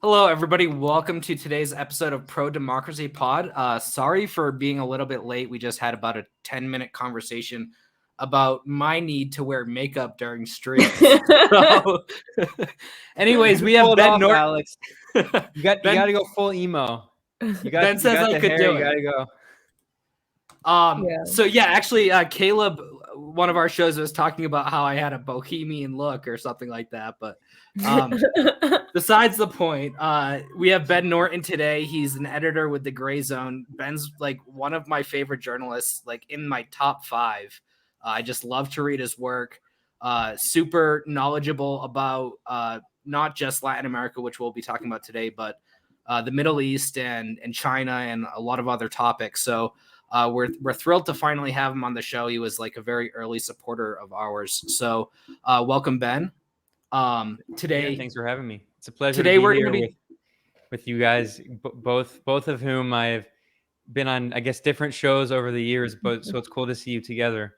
Hello, everybody. Welcome to today's episode of Pro Democracy Pod. Sorry for being a little bit late. We just had about a 10-minute conversation about my need to wear makeup during streams. So, anyways, we have Pull it Ben off, Norton. Alex. You got to go full emo. Ben says I could do it. You got to go. So yeah, actually, Caleb, one of our shows, was talking about how I had a bohemian look or something like that. But besides the point, we have Ben Norton today. He's an editor with the Gray Zone. Ben's like one of my favorite journalists, like in my top 5. I just love to read his work. Super knowledgeable about not just Latin America, which we'll be talking about today, but the Middle East and China and a lot of other topics. So we're thrilled to finally have him on the show. He was like a very early supporter of ours. So welcome, Ben. Today, Thanks for having me. It's a pleasure today to be we're here going to be with you guys, both of whom I've been on, I guess, different shows over the years, but so it's cool to see you together.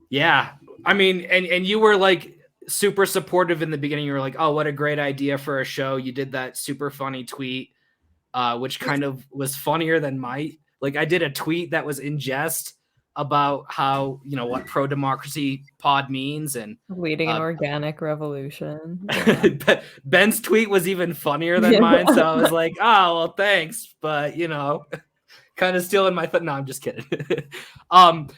Yeah. I mean, and you were like super supportive in the beginning. You were like, oh, what a great idea for a show. You did that super funny tweet, which kind of was funnier than like I did a tweet that was in jest about how, what pro-democracy pod means and leading an organic revolution. Yeah. Ben's tweet was even funnier than mine. So I was like, oh, well, thanks. But, kind of stealing my No, I'm just kidding.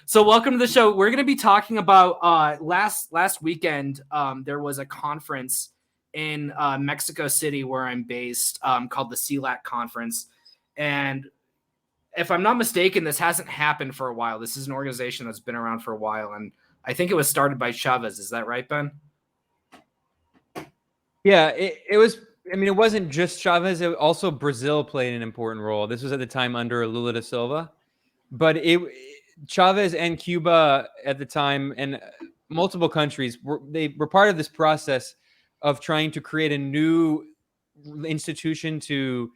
So welcome to the show. We're going to be talking about last weekend. There was a conference in Mexico City where I'm based called the CLAC conference. And if I'm not mistaken, this hasn't happened for a while. This is an organization that's been around for a while. And I think it was started by Chavez. Is that right, Ben? Yeah, it was. I mean, it wasn't just Chavez. Also, Brazil played an important role. This was at the time under Lula da Silva. But Chavez and Cuba at the time and multiple countries were part of this process of trying to create a new institution to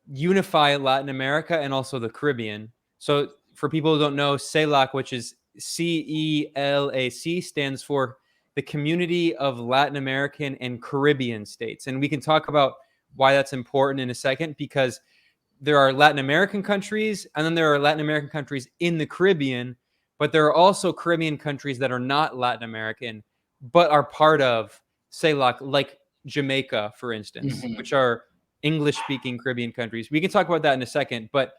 unify Latin America and also the Caribbean. So for people who don't know, CELAC, which is CELAC, stands for the Community of Latin American and Caribbean States. And we can talk about why that's important in a second, because there are Latin American countries and then there are Latin American countries in the Caribbean, but there are also Caribbean countries that are not Latin American, but are part of CELAC, like Jamaica, for instance, which are English-speaking Caribbean countries. We can talk about that in a second, but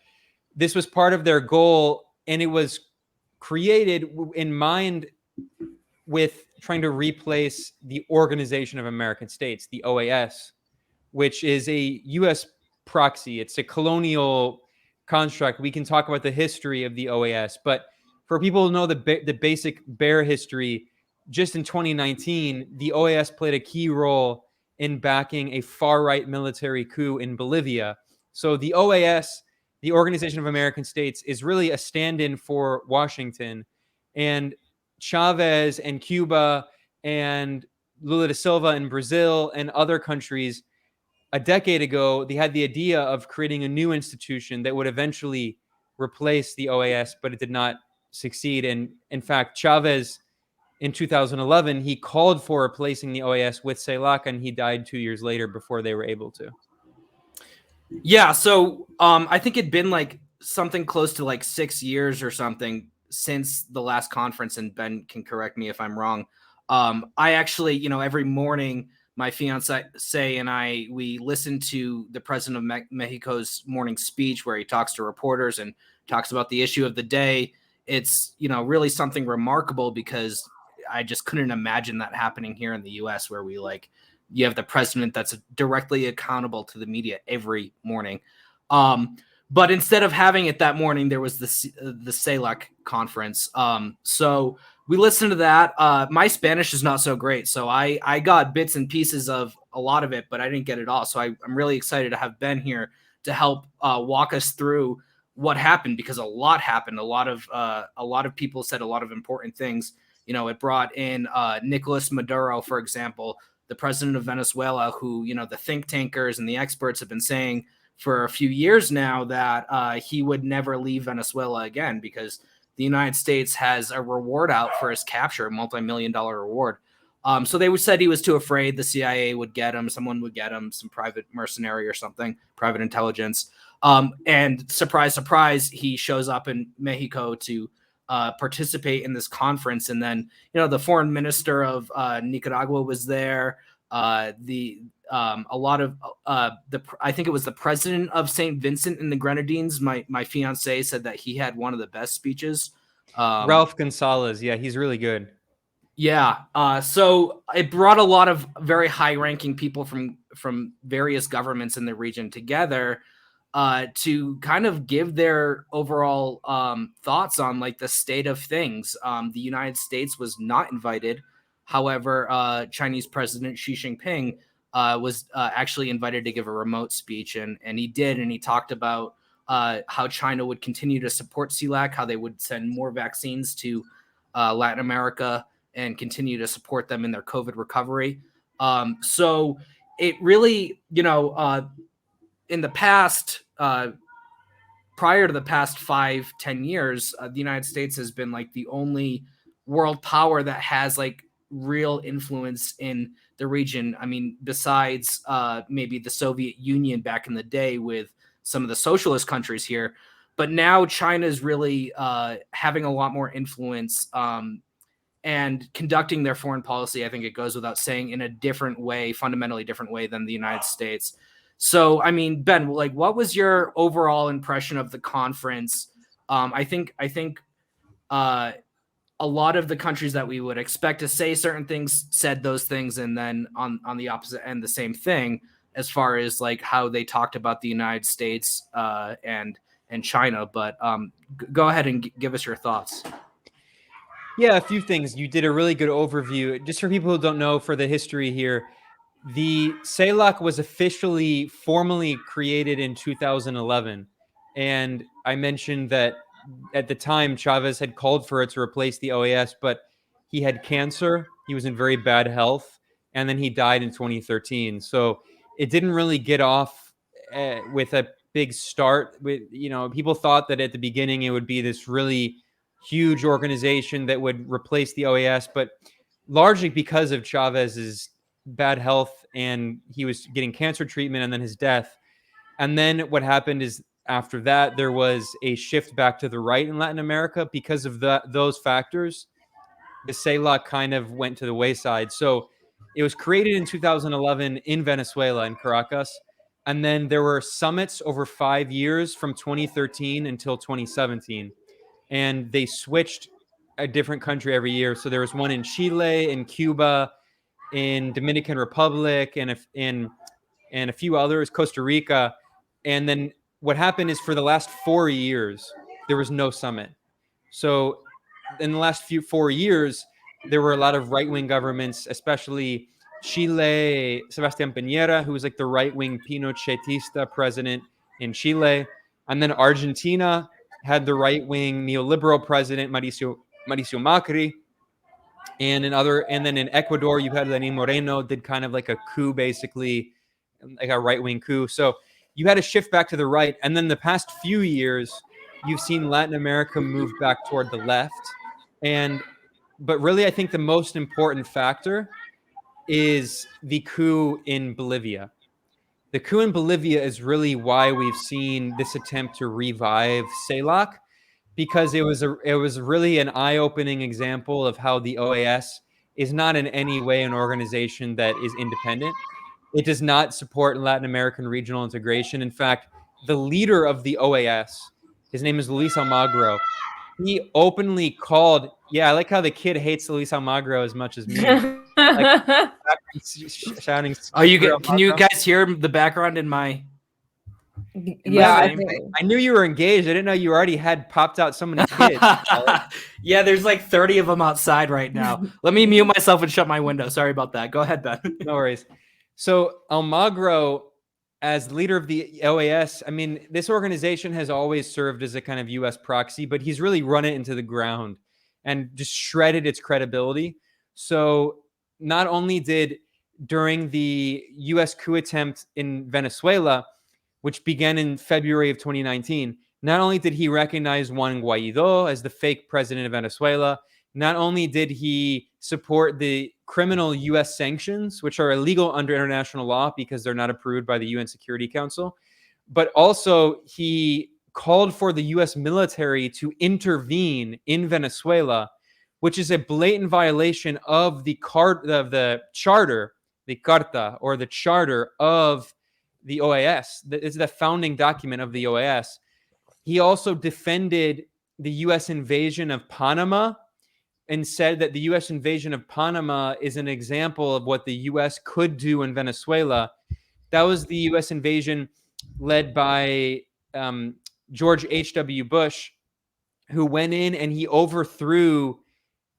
this was part of their goal, and it was created in mind with trying to replace the Organization of American States, the OAS, which is a U.S. proxy. It's a colonial construct. We can talk about the history of the OAS, but for people who know the basic bare history, just in 2019, the OAS played a key role in backing a far-right military coup in Bolivia. So the OAS, the Organization of American States, is really a stand-in for Washington. And Chavez and Cuba and Lula da Silva in Brazil and other countries, a decade ago, they had the idea of creating a new institution that would eventually replace the OAS, but it did not succeed. And in fact, Chavez, in 2011, he called for replacing the OAS with CELAC, and he died 2 years later before they were able to. Yeah, so I think it'd been like something close to like 6 years or something since the last conference, and Ben can correct me if I'm wrong. I actually, every morning, my fiance and we listen to the president of Mexico's morning speech where he talks to reporters and talks about the issue of the day. It's, really something remarkable because I just couldn't imagine that happening here in the U.S. where you have the president that's directly accountable to the media every morning. But instead of having it that morning, there was the CELAC conference. So we listened to that. My Spanish is not so great, so I got bits and pieces of a lot of it, but I didn't get it all. So I'm really excited to have Ben here to help walk us through what happened, because a lot happened. A lot of people said a lot of important things. It brought in Nicolas Maduro, for example, the president of Venezuela, who, the think tankers and the experts have been saying for a few years now that he would never leave Venezuela again because the United States has a reward out for his capture, a multi-million-dollar reward. So they said he was too afraid the CIA would get him, someone would get him, some private mercenary or something, private intelligence. And surprise, surprise, he shows up in Mexico to participate in this conference. And then, the foreign minister of Nicaragua was there. A lot of I think it was the president of St. Vincent and the Grenadines. My fiance said that he had one of the best speeches. Ralph Gonzalez. Yeah, he's really good. Yeah. So it brought a lot of very high-ranking people from various governments in the region together to kind of give their overall thoughts on like the state of things. The United States was not invited. However, Chinese President Xi Jinping was actually invited to give a remote speech, and he did, and he talked about how China would continue to support CELAC, how they would send more vaccines to Latin America and continue to support them in their COVID recovery. So it really, in the past, prior to the past 5-10 years, the United States has been like the only world power that has like real influence in the region. I mean, besides maybe the Soviet Union back in the day with some of the socialist countries here, but now China is really having a lot more influence and conducting their foreign policy. I think it goes without saying, in a different way, fundamentally different way than the United States. So, I mean, Ben, like, what was your overall impression of the conference? I think a lot of the countries that we would expect to say certain things said those things, and then on the opposite end, the same thing as far as like how they talked about the United States and China. But go ahead and give us your thoughts. Yeah, a few things. You did a really good overview. Just for people who don't know, for the history here, the CELAC was officially formally created in 2011. And I mentioned that at the time, Chavez had called for it to replace the OAS, but he had cancer. He was in very bad health. And then he died in 2013. So it didn't really get off with a big start. People thought that at the beginning it would be this really huge organization that would replace the OAS, but largely because of Chavez's bad health, and he was getting cancer treatment, and then his death. And then what happened is after that, there was a shift back to the right in Latin America because of those factors. The CELAC kind of went to the wayside. So it was created in 2011 in Venezuela, in Caracas. And then there were summits over 5 years from 2013 until 2017. And they switched a different country every year. So there was one in Chile, in Cuba, in Dominican Republic, and a few others, Costa Rica. And then what happened is for the last 4 years, there was no summit. So in the last 4 years, there were a lot of right-wing governments, especially Chile, Sebastián Piñera, who was like the right-wing Pinochetista president in Chile. And then Argentina had the right-wing neoliberal president, Mauricio Macri. And then in Ecuador, you had Lenín Moreno, did kind of like a coup, basically, like a right-wing coup. So you had a shift back to the right. And then the past few years, you've seen Latin America move back toward the left. But really, I think the most important factor is the coup in Bolivia. The coup in Bolivia is really why we've seen this attempt to revive CELAC, because it was really an eye-opening example of how the OAS is not in any way an organization that is independent. It does not support Latin American regional integration. In fact, the leader of the OAS, his name is Luis Almagro. He openly called, I like how the kid hates Luis Almagro as much as me. Like, shouting. Oh, can you guys hear the background in my? Yeah, I knew you were engaged. I didn't know you already had popped out so many kids. Yeah, there's like 30 of them outside right now. Let me mute myself and shut my window. Sorry about that. Go ahead, Ben. No worries. So Almagro, as leader of the OAS, I mean, this organization has always served as a kind of U.S. proxy, but he's really run it into the ground and just shredded its credibility. So not only did during the U.S. coup attempt in Venezuela, which began in February of 2019, not only did he recognize Juan Guaido as the fake president of Venezuela, not only did he support the criminal U.S. sanctions, which are illegal under international law because they're not approved by the UN Security Council, but also he called for the U.S. military to intervene in Venezuela, which is a blatant violation of the charter, the Carta, or the charter of the OAS. It's the founding document of the OAS. He also defended the U.S. invasion of Panama and said that the U.S. invasion of Panama is an example of what the U.S. could do in Venezuela. That was the U.S. invasion led by George H.W. Bush, who went in and he overthrew,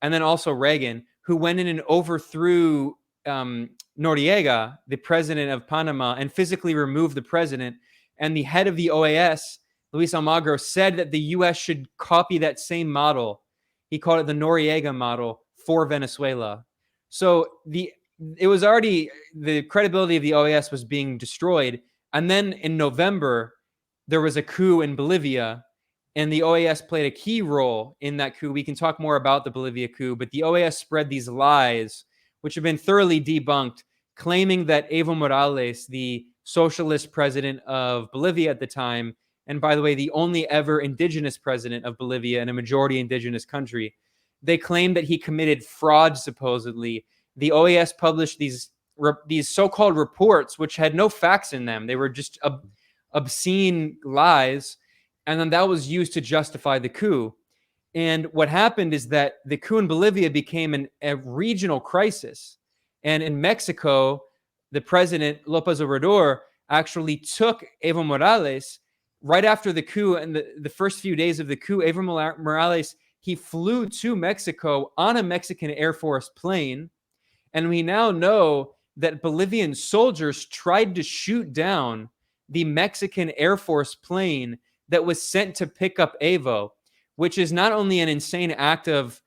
and then also Reagan, who went in and overthrew Noriega, the president of Panama, and physically removed the president. And the head of the OAS, Luis Almagro, said that the U.S. should copy that same model. He called it the Noriega model for Venezuela. So it was already, the credibility of the OAS was being destroyed. And then in November, there was a coup in Bolivia, and the OAS played a key role in that coup. We can talk more about the Bolivia coup, but the OAS spread these lies, which have been thoroughly debunked, claiming that Evo Morales, the socialist president of Bolivia at the time, and by the way, the only ever indigenous president of Bolivia in a majority indigenous country, they claimed that he committed fraud, supposedly. The OAS published these so-called reports, which had no facts in them. They were just obscene lies. And then that was used to justify the coup. And what happened is that the coup in Bolivia became a regional crisis. And in Mexico, the president, López Obrador, actually took Evo Morales right after the coup. And the first few days of the coup, Evo Morales, he flew to Mexico on a Mexican Air Force plane. And we now know that Bolivian soldiers tried to shoot down the Mexican Air Force plane that was sent to pick up Evo, which is not only an insane act of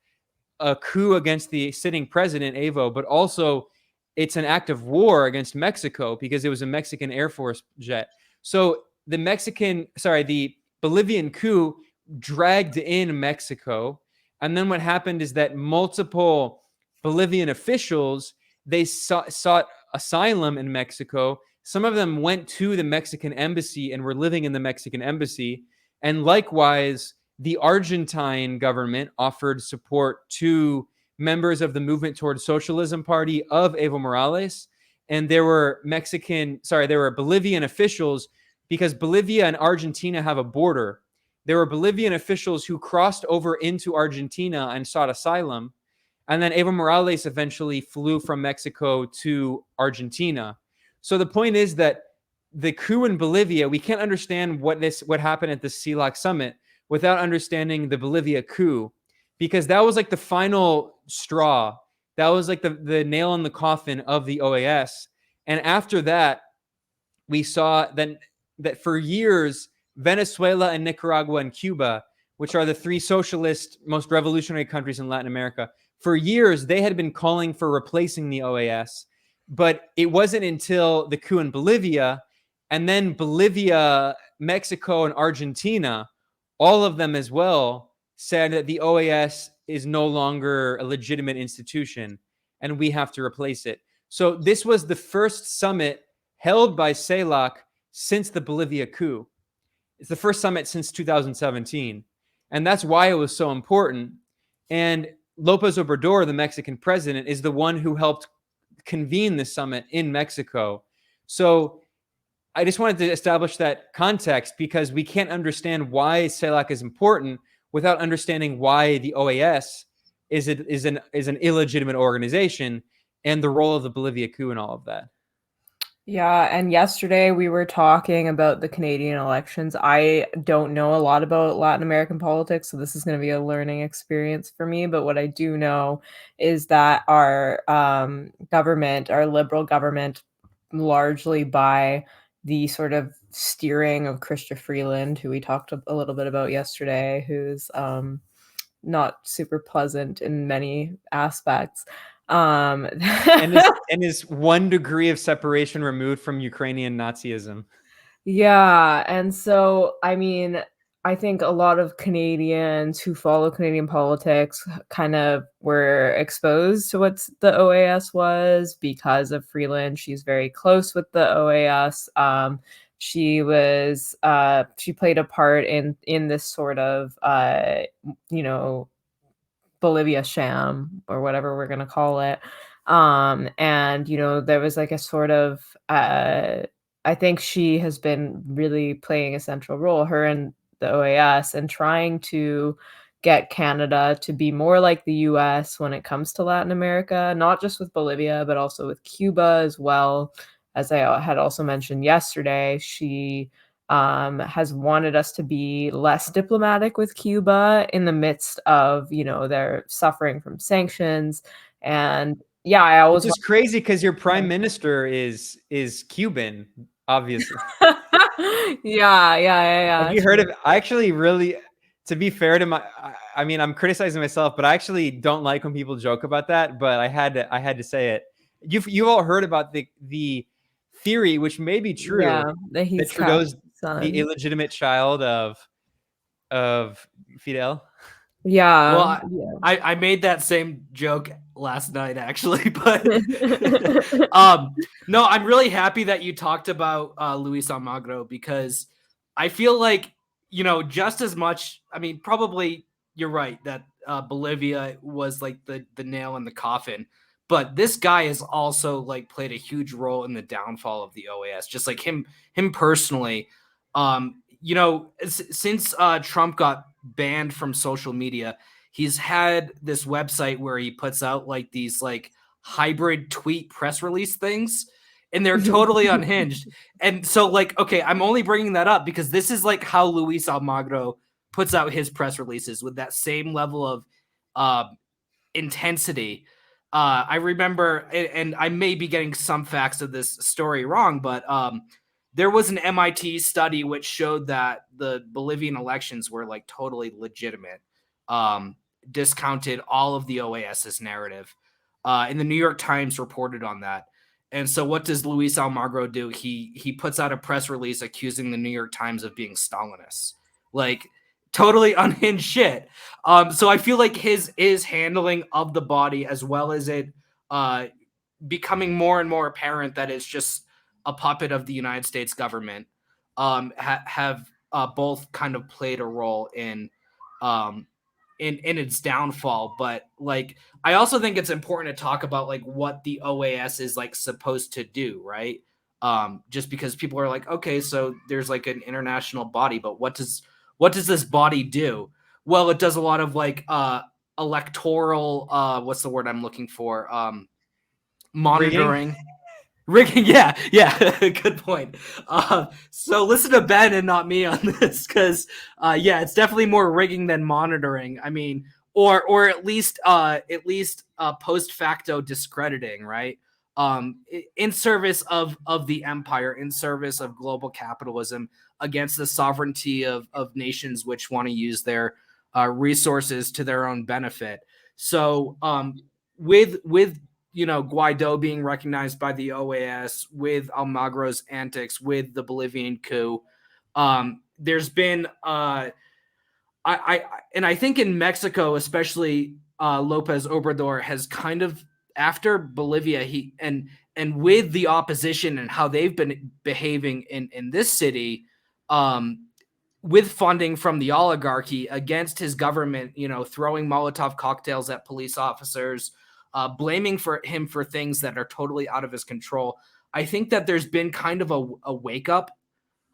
a coup against the sitting president, Evo, but also it's an act of war against Mexico because it was a Mexican Air Force jet. So the Bolivian coup dragged in Mexico. And then what happened is that multiple Bolivian officials, they sought asylum in Mexico. Some of them went to the Mexican embassy and were living in the Mexican embassy. And likewise, the Argentine government offered support to members of the Movement Towards Socialism Party of Evo Morales. And there were Bolivian officials, because Bolivia and Argentina have a border. There were Bolivian officials who crossed over into Argentina and sought asylum. And then Evo Morales eventually flew from Mexico to Argentina. So the point is that the coup in Bolivia, we can't understand what happened at the CELAC summit without understanding the Bolivia coup, because that was like the final straw. That was like the nail in the coffin of the OAS. And after that, we saw that for years, Venezuela and Nicaragua and Cuba, which are the three socialist, most revolutionary countries in Latin America, for years, they had been calling for replacing the OAS. But it wasn't until the coup in Bolivia, and then Bolivia, Mexico, and Argentina, all of them as well, said that the OAS is no longer a legitimate institution and we have to replace it. So this was the first summit held by CELAC since the Bolivia coup. It's the first summit since 2017. And that's why it was so important. And López Obrador, the Mexican president, is the one who helped convene the summit in Mexico. So I just wanted to establish that context, because we can't understand why CELAC is important without understanding why the OAS is an illegitimate organization and the role of the Bolivia coup and all of that. Yeah, and yesterday we were talking about the Canadian elections. I don't know a lot about Latin American politics, so this is going to be a learning experience for me. But what I do know is that our government, our liberal government, largely by the sort of steering of Chrystia Freeland, who we talked a little bit about yesterday, who's not super pleasant in many aspects. And is 1 degree of separation removed from Ukrainian Nazism. Yeah, and so I mean, I think a lot of Canadians who follow Canadian politics kind of were exposed to what the OAS was because of Freeland. She's very close with the OAS. She played a part in this sort of you know, Bolivia sham or whatever we're gonna call it. And there was like a sort of I think she has been really playing a central role, her and the OAS, and trying to get Canada to be more like the US when it comes to Latin America, not just with Bolivia, but also with Cuba as well. As I had also mentioned yesterday, she has wanted us to be less diplomatic with Cuba in the midst of, their suffering from sanctions. And yeah, I Which always is crazy because your prime minister is Cuban, obviously. yeah. Have you heard of? I actually really, to be fair to I mean, I'm criticizing myself, but I actually don't like when people joke about that. But I had to say it. You've all heard about the theory, which may be true, Yeah, that that he's Trudeau's Castle's the son. illegitimate child of Fidel. Well, Yeah, yeah. I made that same joke last night actually, but no, I'm really happy that you talked about Luis Almagro, because I feel like, just as much, I mean, probably you're right that Bolivia was like the nail in the coffin, but this guy has also like played a huge role in the downfall of the OAS, just like him personally. Since Trump got banned from social media, he's had this website where he puts out like these like hybrid tweet press release things, and they're totally unhinged. And so, like, okay, I'm only bringing that up because this is like how Luis Almagro puts out his press releases, with that same level of uh, intensity. I remember, and I may be getting some facts of this story wrong, but there was an MIT study which showed that the Bolivian elections were like totally legitimate. Discounted all of the OAS's narrative. And the New York Times reported on that. And so what does Luis Almagro do? He puts out a press release accusing the New York Times of being Stalinist. Like, totally unhinged shit. So I feel like his handling of the body, as well as it uh, becoming more and more apparent that it's just a puppet of the United States government, have both kind of played a role um, in its downfall. But like, I also think it's important to talk about like what the OAS is like supposed to do, right? Just because people are like, okay, so there's like an international body, but what does this body do? Well, it does a lot of like electoral what's the word I'm looking for? Rigging. Monitoring. Rigging, yeah, good point. So listen to Ben and not me on this, because yeah, it's definitely more rigging than monitoring. I mean, or at least post facto discrediting, right? In service of the empire, in service of global capitalism, against the sovereignty of nations which want to use their resources to their own benefit. So with Guaido being recognized by the OAS, with Almagro's antics, with the Bolivian coup, there's been I think in Mexico, especially, Lopez Obrador has kind of, after Bolivia, and with the opposition and how they've been behaving in this city, um, with funding from the oligarchy against his government, throwing Molotov cocktails at police officers, blaming for him for things that are totally out of his control. I think that there's been kind of a wake up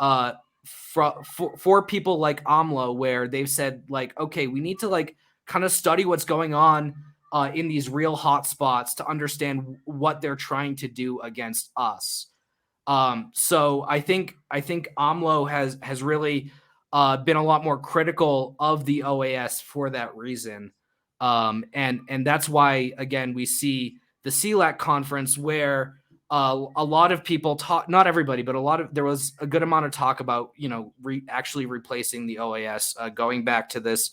uh, for people like AMLO, where they've said like, okay, we need to like kind of study what's going on in these real hot spots to understand what they're trying to do against us. So I think AMLO has really been a lot more critical of the OAS for that reason, and that's why again we see the CLAC conference where a lot of people talk, not everybody, but there was a good amount of talk about actually replacing the OAS, going back to this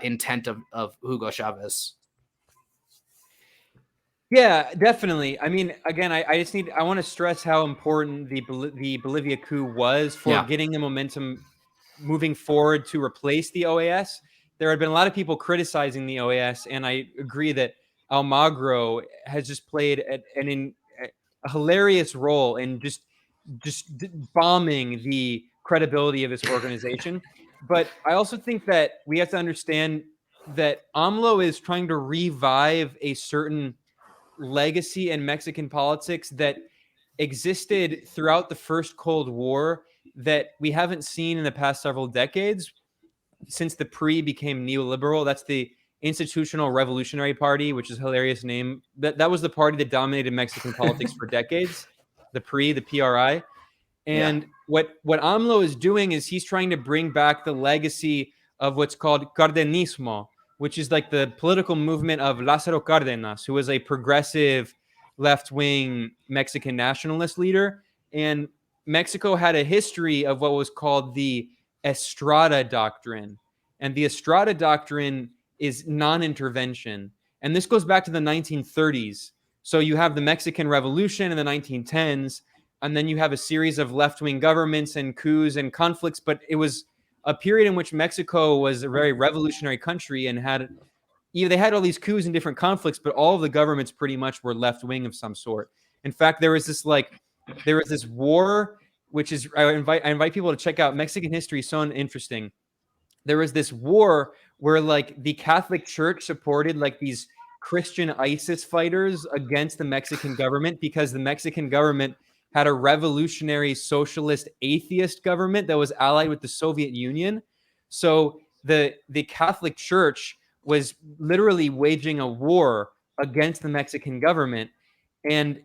intent of Hugo Chavez. Yeah, definitely. I mean, again, I want to stress how important the Bolivia coup was for Yeah. getting the momentum moving forward to replace the OAS. There had been a lot of people criticizing the OAS, and I agree that Almagro has just played a hilarious role in just bombing the credibility of this organization. But I also think that we have to understand that AMLO is trying to revive a certain legacy in Mexican politics that existed throughout the first Cold War that we haven't seen in the past several decades since the PRI became neoliberal. That's the Institutional Revolutionary Party, which is a hilarious name. That was the party that dominated Mexican politics for decades. The PRI, the PRI. And what AMLO is doing is he's trying to bring back the legacy of what's called Cardenismo, which is like the political movement of Lázaro Cárdenas, who was a progressive left-wing Mexican nationalist leader. And Mexico had a history of what was called the Estrada Doctrine. And the Estrada Doctrine is non-intervention. And this goes back to the 1930s. So you have the Mexican Revolution in the 1910s, and then you have a series of left-wing governments and coups and conflicts, but it was a period in which Mexico was a very revolutionary country and they had all these coups and different conflicts, but all of the governments pretty much were left-wing of some sort. In fact, there was this war, which is I invite people to check out. Mexican history is so interesting. There was this war where like the Catholic Church supported like these Christian ISIS fighters against the Mexican government because the Mexican government had a revolutionary socialist atheist government that was allied with the Soviet Union. So the Catholic Church was literally waging a war against the Mexican government. And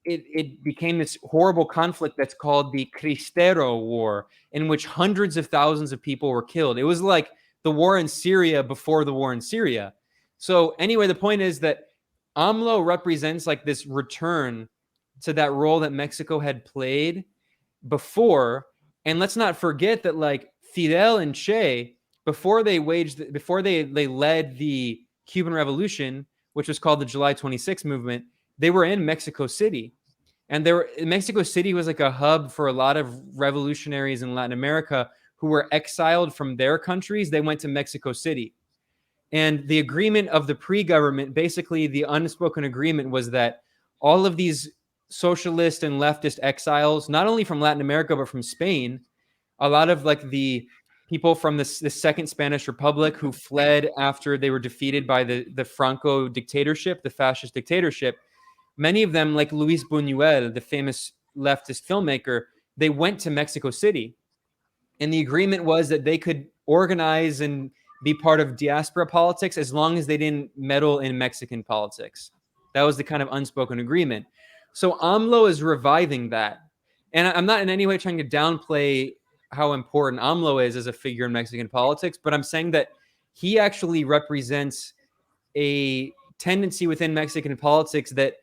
it became this horrible conflict that's called the Cristero War, in which hundreds of thousands of people were killed. It was like the war in Syria before the war in Syria. So anyway, the point is that AMLO represents like this return to that role that Mexico had played before. And let's not forget that like Fidel and Che, before they led the Cuban Revolution, which was called the July 26 movement, they were in Mexico City. And Mexico City was like a hub for a lot of revolutionaries in Latin America who were exiled from their countries. They went to Mexico City. And the agreement of the pre-government, basically the unspoken agreement, was that all of these socialist and leftist exiles, not only from Latin America, but from Spain, a lot of like the people from the Second Spanish Republic who fled after they were defeated by the Franco dictatorship, the fascist dictatorship, many of them, like Luis Buñuel, the famous leftist filmmaker, they went to Mexico City. And the agreement was that they could organize and be part of diaspora politics as long as they didn't meddle in Mexican politics. That was the kind of unspoken agreement. So AMLO is reviving that. And I'm not in any way trying to downplay how important AMLO is as a figure in Mexican politics, but I'm saying that he actually represents a tendency within Mexican politics that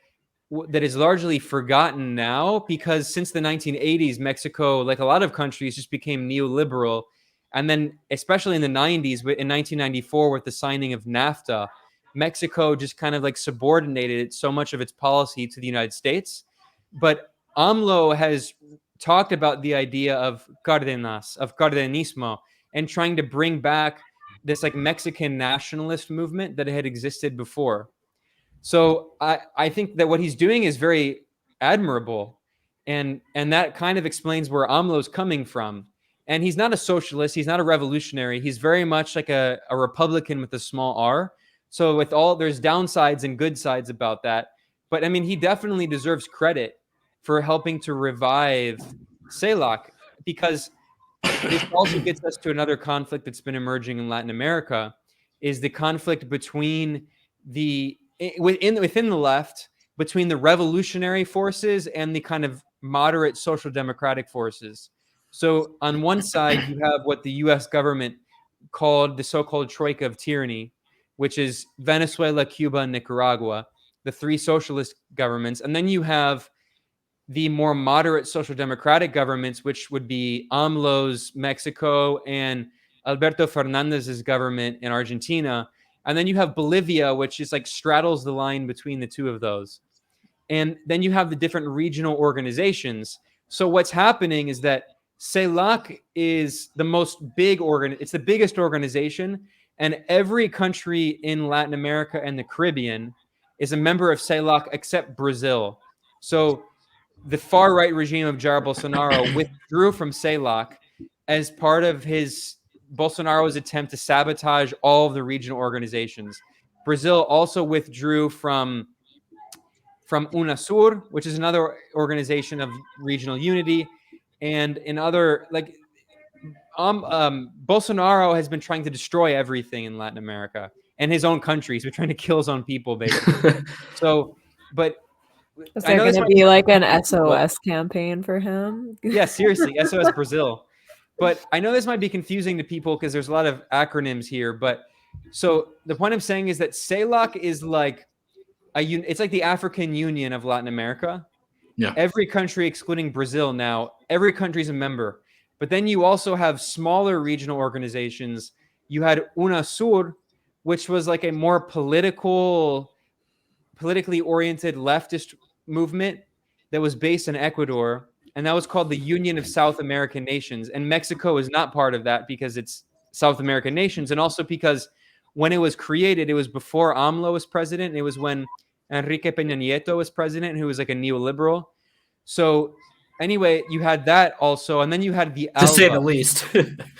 is largely forgotten now, because since the 1980s, Mexico, like a lot of countries, just became neoliberal. And then especially in the 90s, in 1994, with the signing of NAFTA, Mexico just kind of like subordinated so much of its policy to the United States. But AMLO has talked about the idea of Cardenas, of Cardenismo, and trying to bring back this like Mexican nationalist movement that had existed before. So I think that what he's doing is very admirable. And that kind of explains where AMLO's coming from. And he's not a socialist. He's not a revolutionary. He's very much like a Republican with a small r. So there's downsides and good sides about that. But I mean, he definitely deserves credit for helping to revive CELAC, because this also gets us to another conflict that's been emerging in Latin America, is the conflict between within the left, between the revolutionary forces and the kind of moderate social democratic forces. So on one side, you have what the U.S. government called the so-called troika of tyranny, which is Venezuela, Cuba, and Nicaragua, the three socialist governments. And then you have the more moderate social democratic governments, which would be AMLO's Mexico and Alberto Fernandez's government in Argentina. And then you have Bolivia, which is like straddles the line between the two of those. And then you have the different regional organizations. So what's happening is that CELAC is the it's the biggest organization, and every country in Latin America and the Caribbean is a member of CELAC except Brazil. So the far-right regime of Jair Bolsonaro withdrew from CELAC as part of Bolsonaro's attempt to sabotage all of the regional organizations. Brazil also withdrew from UNASUR, which is another organization of regional unity, and in other Bolsonaro has been trying to destroy everything in Latin America and his own country. He's been trying to kill his own people, basically. So, but is there going to be like an SOS campaign for him? Yeah, seriously, SOS Brazil. But I know this might be confusing to people because there's a lot of acronyms here. But so the point I'm saying is that CELAC is like it's like the African Union of Latin America. Yeah. Every country, excluding Brazil now, every country is a member. But then you also have smaller regional organizations. You had UNASUR, which was like a more politically oriented leftist movement that was based in Ecuador. And that was called the Union of South American Nations. And Mexico is not part of that because it's South American nations. And also because when it was created, it was before AMLO was president. It was when Enrique Peña Nieto was president, who was like a neoliberal. So anyway, you had that also. And then you had the ALBA. To say the least.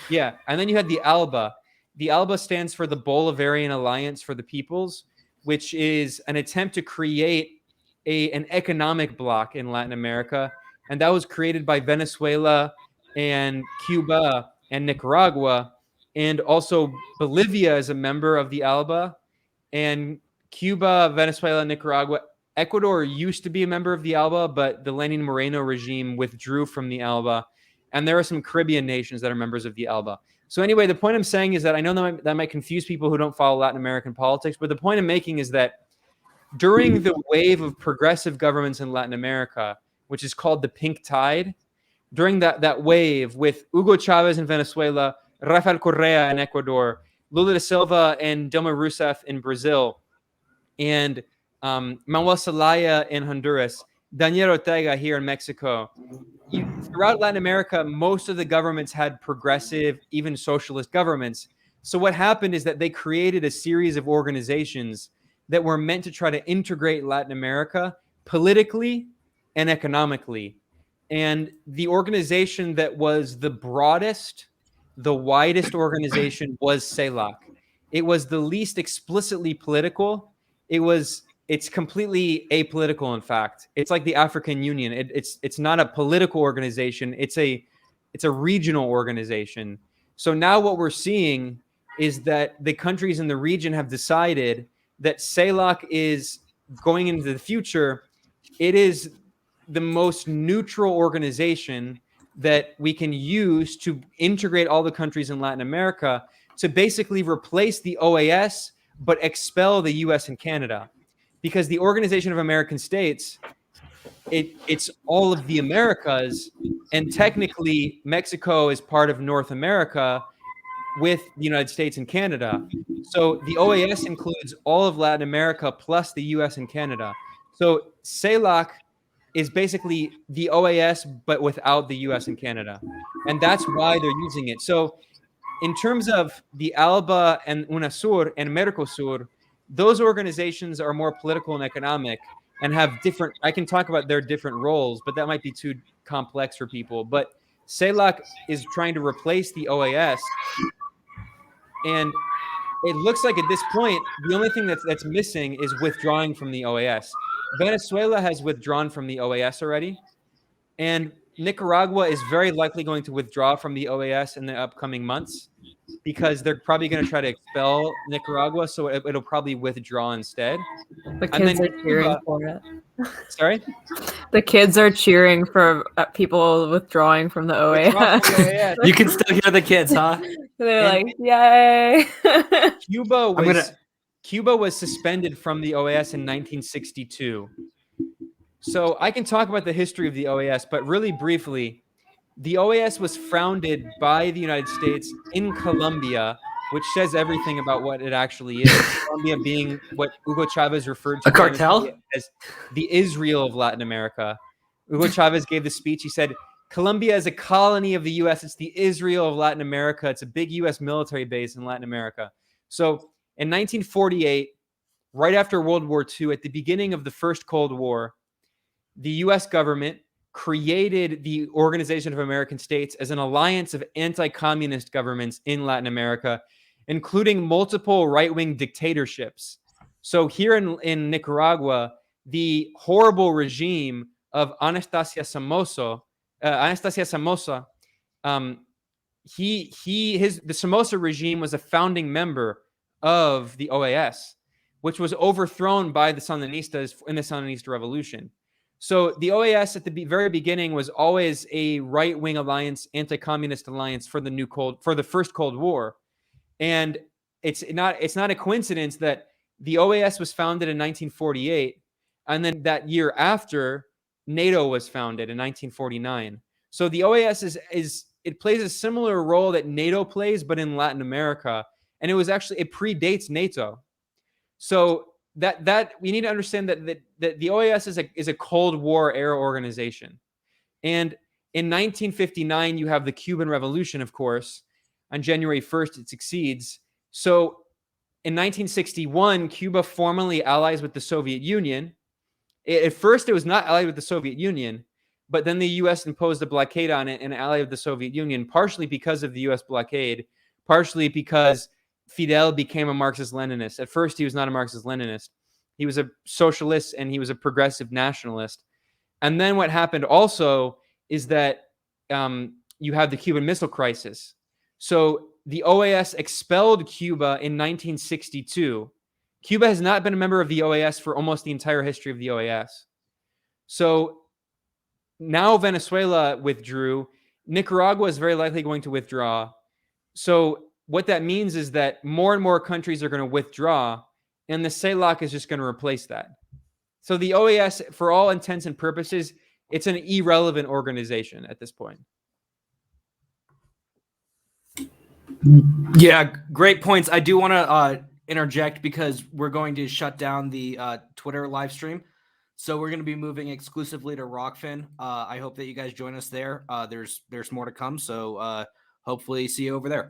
Yeah. And then you had the ALBA. The ALBA stands for the Bolivarian Alliance for the Peoples, which is an attempt to create an economic bloc in Latin America. And that was created by Venezuela and Cuba and Nicaragua. And also Bolivia is a member of the ALBA. And Cuba, Venezuela, Nicaragua. Ecuador used to be a member of the ALBA, but the Lenin Moreno regime withdrew from the ALBA. And there are some Caribbean nations that are members of the ALBA. So anyway, the point I'm saying is that I know that might confuse people who don't follow Latin American politics, but the point I'm making is that during the wave of progressive governments in Latin America, which is called the Pink Tide, during that wave with Hugo Chavez in Venezuela, Rafael Correa in Ecuador, Lula da Silva and Dilma Rousseff in Brazil, and Manuel Zelaya in Honduras, Daniel Ortega here in Mexico. Throughout Latin America, most of the governments had progressive, even socialist governments. So what happened is that they created a series of organizations that were meant to try to integrate Latin America politically and economically. And the organization that was the broadest, the widest organization was CELAC. It was the least explicitly political. It's completely apolitical, in fact. It's like the African Union. It's not a political organization. It's a regional organization. So now what we're seeing is that the countries in the region have decided that CELAC is going into the future. It is the most neutral organization that we can use to integrate all the countries in Latin America to basically replace the OAS, but expel the US and Canada. Because the Organization of American States, it's all of the Americas, and technically Mexico is part of North America with the United States and Canada. So the OAS includes all of Latin America plus the US and Canada. So CELAC is basically the OAS, but without the US and Canada. And that's why they're using it. So in terms of the ALBA and UNASUR and Mercosur, those organizations are more political and economic and have different, I can talk about their different roles, but that might be too complex for people. But CELAC is trying to replace the OAS. And it looks like at this point, the only thing that's missing is withdrawing from the OAS. Venezuela has withdrawn from the OAS already. And Nicaragua is very likely going to withdraw from the OAS in the upcoming months because they're probably going to try to expel Nicaragua. So it'll probably withdraw instead. The kids are cheering for it. Sorry? The kids are cheering for people withdrawing from the OAS. You can still hear the kids, huh? They're like, yay. Cuba was suspended from the OAS in 1962. So I can talk about the history of the OAS, but really briefly, the OAS was founded by the United States in Colombia, which says everything about what it actually is. Colombia being what Hugo Chavez referred to a cartel as the Israel of Latin America. Hugo Chavez gave the speech. He said, Colombia is a colony of the U.S. It's the Israel of Latin America. It's a big U.S. military base in Latin America. So in 1948, right after World War II, at the beginning of the first Cold War, the U.S. government created the Organization of American States as an alliance of anti-communist governments in Latin America, including multiple right-wing dictatorships. So here in Nicaragua, the horrible regime of Anastasia Somoza, the Somoza regime was a founding member of the OAS, which was overthrown by the Sandinistas in the Sandinista revolution. So the OAS at the very beginning was always a right-wing alliance, anti-communist alliance for the first Cold War, and it's not a coincidence that the OAS was founded in 1948, and then that year after, NATO was founded in 1949. So the OAS it plays a similar role that NATO plays, but in Latin America, and it predates NATO. So that we need to understand that the OAS is a Cold War era organization. And in 1959, you have the Cuban Revolution, of course. On January 1st, it succeeds. So in 1961, Cuba formally allies with the Soviet Union. At first, it was not allied with the Soviet Union, but then the U.S. imposed a blockade on it and allied with the Soviet Union, partially because of the U.S. blockade, partially because Fidel became a Marxist-Leninist. At first, he was not a Marxist-Leninist. He was a socialist and he was a progressive nationalist. And then what happened also is that you have the Cuban Missile Crisis. So the OAS expelled Cuba in 1962. Cuba has not been a member of the OAS for almost the entire history of the OAS. So now Venezuela withdrew. Nicaragua is very likely going to withdraw. So what that means is that more and more countries are going to withdraw, and the CELAC is just going to replace that. So the OAS, for all intents and purposes, it's an irrelevant organization at this point. Yeah, great points. I do want to interject because we're going to shut down the Twitter live stream. So we're going to be moving exclusively to Rockfin. I hope that you guys join us there. There's more to come. So hopefully see you over there.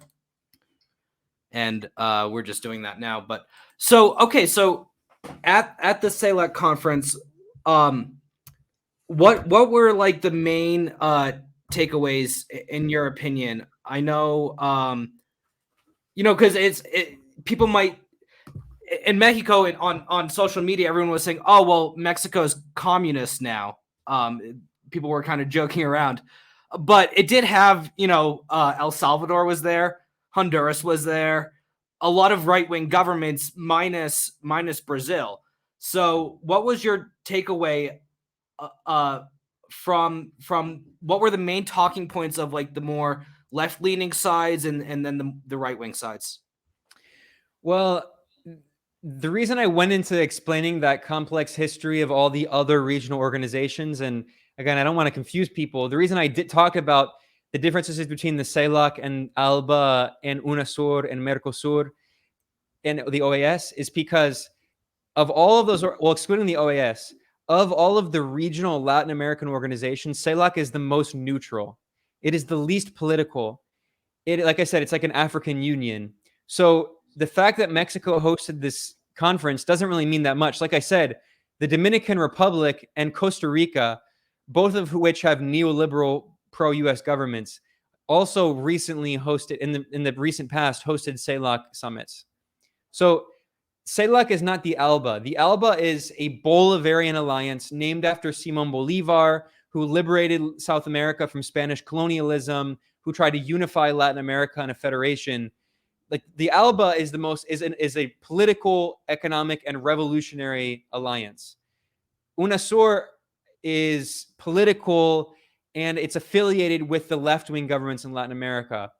And we're just doing that now. But so at the CELAC conference, what were like the main takeaways in your opinion? I know, because people might in Mexico on social media, everyone was saying, "Oh, well, Mexico's communist now." People were kind of joking around, but it did have, El Salvador was there, Honduras was there, a lot of right-wing governments minus Brazil. So, what was your takeaway from what were the main talking points of like the more left-leaning sides and then the right-wing sides? Well, the reason I went into explaining that complex history of all the other regional organizations, and again, I don't want to confuse people. The reason I did talk about the differences between the CELAC and ALBA and UNASUR and Mercosur and the OAS is because of all of those, well, excluding the OAS, of all of the regional Latin American organizations, CELAC is the most neutral. It is the least political. Like I said, it's like an African Union. So the fact that Mexico hosted this conference doesn't really mean that much. Like I said, the Dominican Republic and Costa Rica, both of which have neoliberal pro-U.S. governments, also recently hosted, in the recent past, hosted CELAC summits. So CELAC is not the ALBA. The ALBA is a Bolivarian alliance named after Simón Bolívar, who liberated South America from Spanish colonialism, who tried to unify Latin America in a federation. Like the ALBA is a political, economic, and revolutionary alliance. UNASUR is political, and it's affiliated with the left-wing governments in Latin America,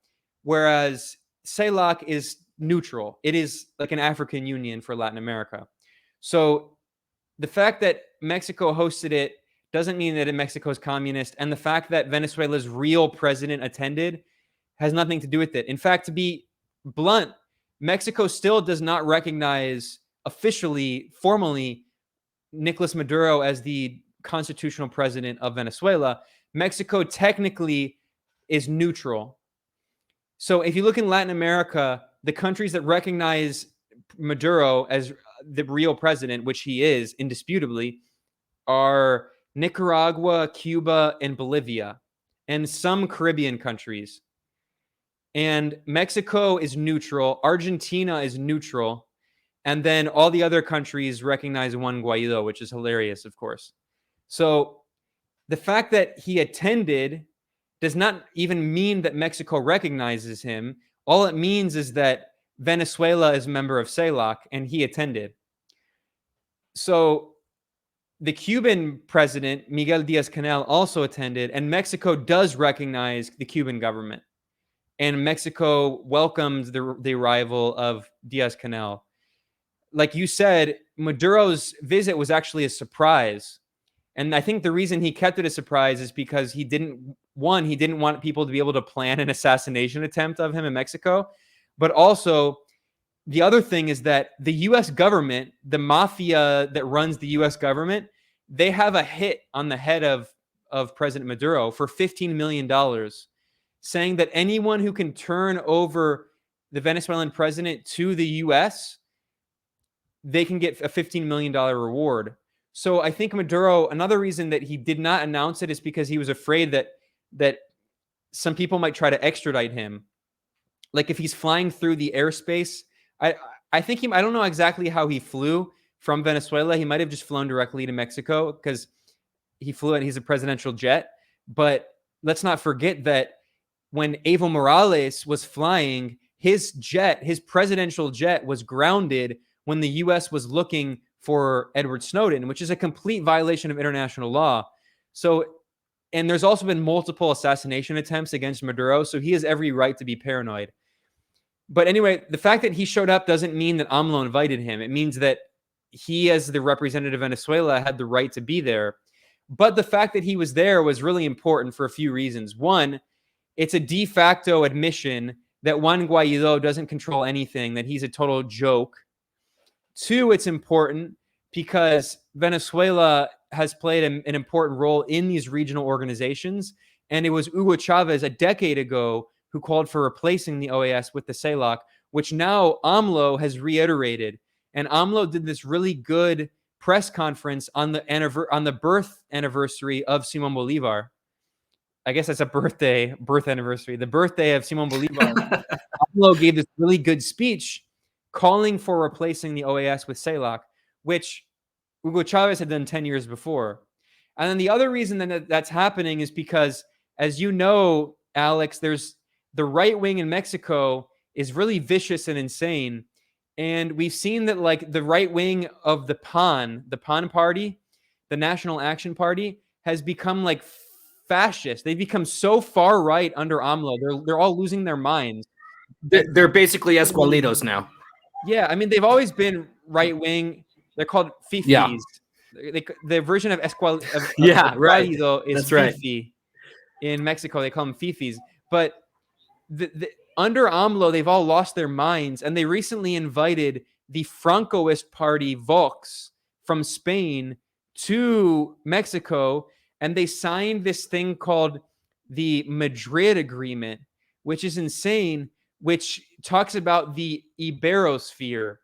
whereas CELAC is neutral. It is like an African Union for Latin America. So the fact that Mexico hosted it doesn't mean that Mexico is communist, and the fact that Venezuela's real president attended has nothing to do with it. In fact, to be blunt, Mexico still does not recognize officially, formally, Nicolas Maduro as the constitutional president of Venezuela. Mexico technically is neutral. So if you look in Latin America, the countries that recognize Maduro as the real president, which he is indisputably, are Nicaragua, Cuba, and Bolivia, and some Caribbean countries. And Mexico is neutral. Argentina is neutral. And then all the other countries recognize Juan Guaido, which is hilarious, of course. So the fact that he attended does not even mean that Mexico recognizes him. All it means is that Venezuela is a member of CELAC and he attended. So the Cuban president, Miguel Diaz-Canel, also attended, and Mexico does recognize the Cuban government. And Mexico welcomed the arrival of Diaz-Canel. Like you said, Maduro's visit was actually a surprise. And I think the reason he kept it a surprise is because he didn't want people to be able to plan an assassination attempt of him in Mexico. But also, the other thing is that the U.S. government, the mafia that runs the U.S. government, they have a hit on the head of President Maduro for $15 million, saying that anyone who can turn over the Venezuelan president to the U.S., they can get a $15 million reward. So I think Maduro, another reason that he did not announce it is because he was afraid that some people might try to extradite him. Like if he's flying through the airspace, I think I don't know exactly how he flew from Venezuela. He might have just flown directly to Mexico because he flew and he's a presidential jet. But let's not forget that when Evo Morales was flying, his presidential jet was grounded when the U.S. was looking for Edward Snowden, which is a complete violation of international law. So, and there's also been multiple assassination attempts against Maduro, so he has every right to be paranoid. But anyway, the fact that he showed up doesn't mean that AMLO invited him. It means that he, as the representative of Venezuela, had the right to be there. But the fact that he was there was really important for a few reasons. One, it's a de facto admission that Juan Guaido doesn't control anything, that he's a total joke. Two, it's important because Venezuela has played an important role in these regional organizations. And it was Hugo Chavez a decade ago who called for replacing the OAS with the CELAC, which now AMLO has reiterated. And AMLO did this really good press conference on the birth anniversary of Simon Bolivar. I guess that's a birth anniversary. The birthday of Simon Bolivar. AMLO gave this really good speech calling for replacing the OAS with CELAC, which Hugo Chavez had done 10 years before. And then the other reason that that's happening is because, as you know, Alex, there's the right wing in Mexico is really vicious and insane. And we've seen that like the right wing of the PAN party, the National Action Party, has become like fascist. They've become so far right under AMLO. They're all losing their minds. They're basically Esqualitos now. Yeah, I mean, they've always been right wing. They're called fifis. Yeah. The version of Esqualido right. is That's right. fifi. In Mexico, they call them fifis. But under AMLO, they've all lost their minds. And they recently invited the Francoist party, Vox, from Spain to Mexico. And they signed this thing called the Madrid Agreement, which is insane, which talks about the Iberosphere.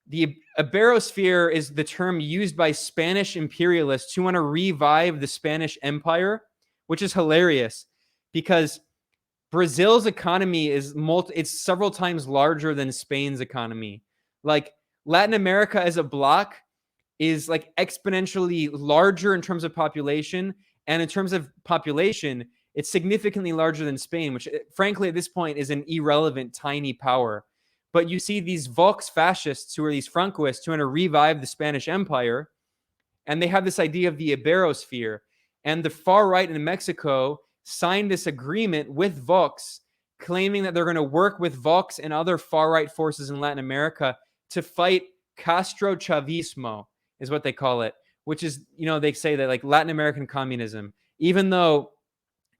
The Iberosphere is the term used by Spanish imperialists who want to revive the Spanish Empire, which is hilarious because Brazil's economy is it's several times larger than Spain's economy. Like Latin America as a bloc is like exponentially larger in terms of population, and in terms of population, it's significantly larger than Spain, which frankly at this point is an irrelevant tiny power. But you see these Vox fascists who are these Francoists who want to revive the Spanish Empire, and they have this idea of the Iberosphere. And the far right in Mexico signed this agreement with Vox, claiming that they're going to work with Vox and other far right forces in Latin America to fight Castro Chavismo, is what they call it, which is, you know, they say that like Latin American communism, even though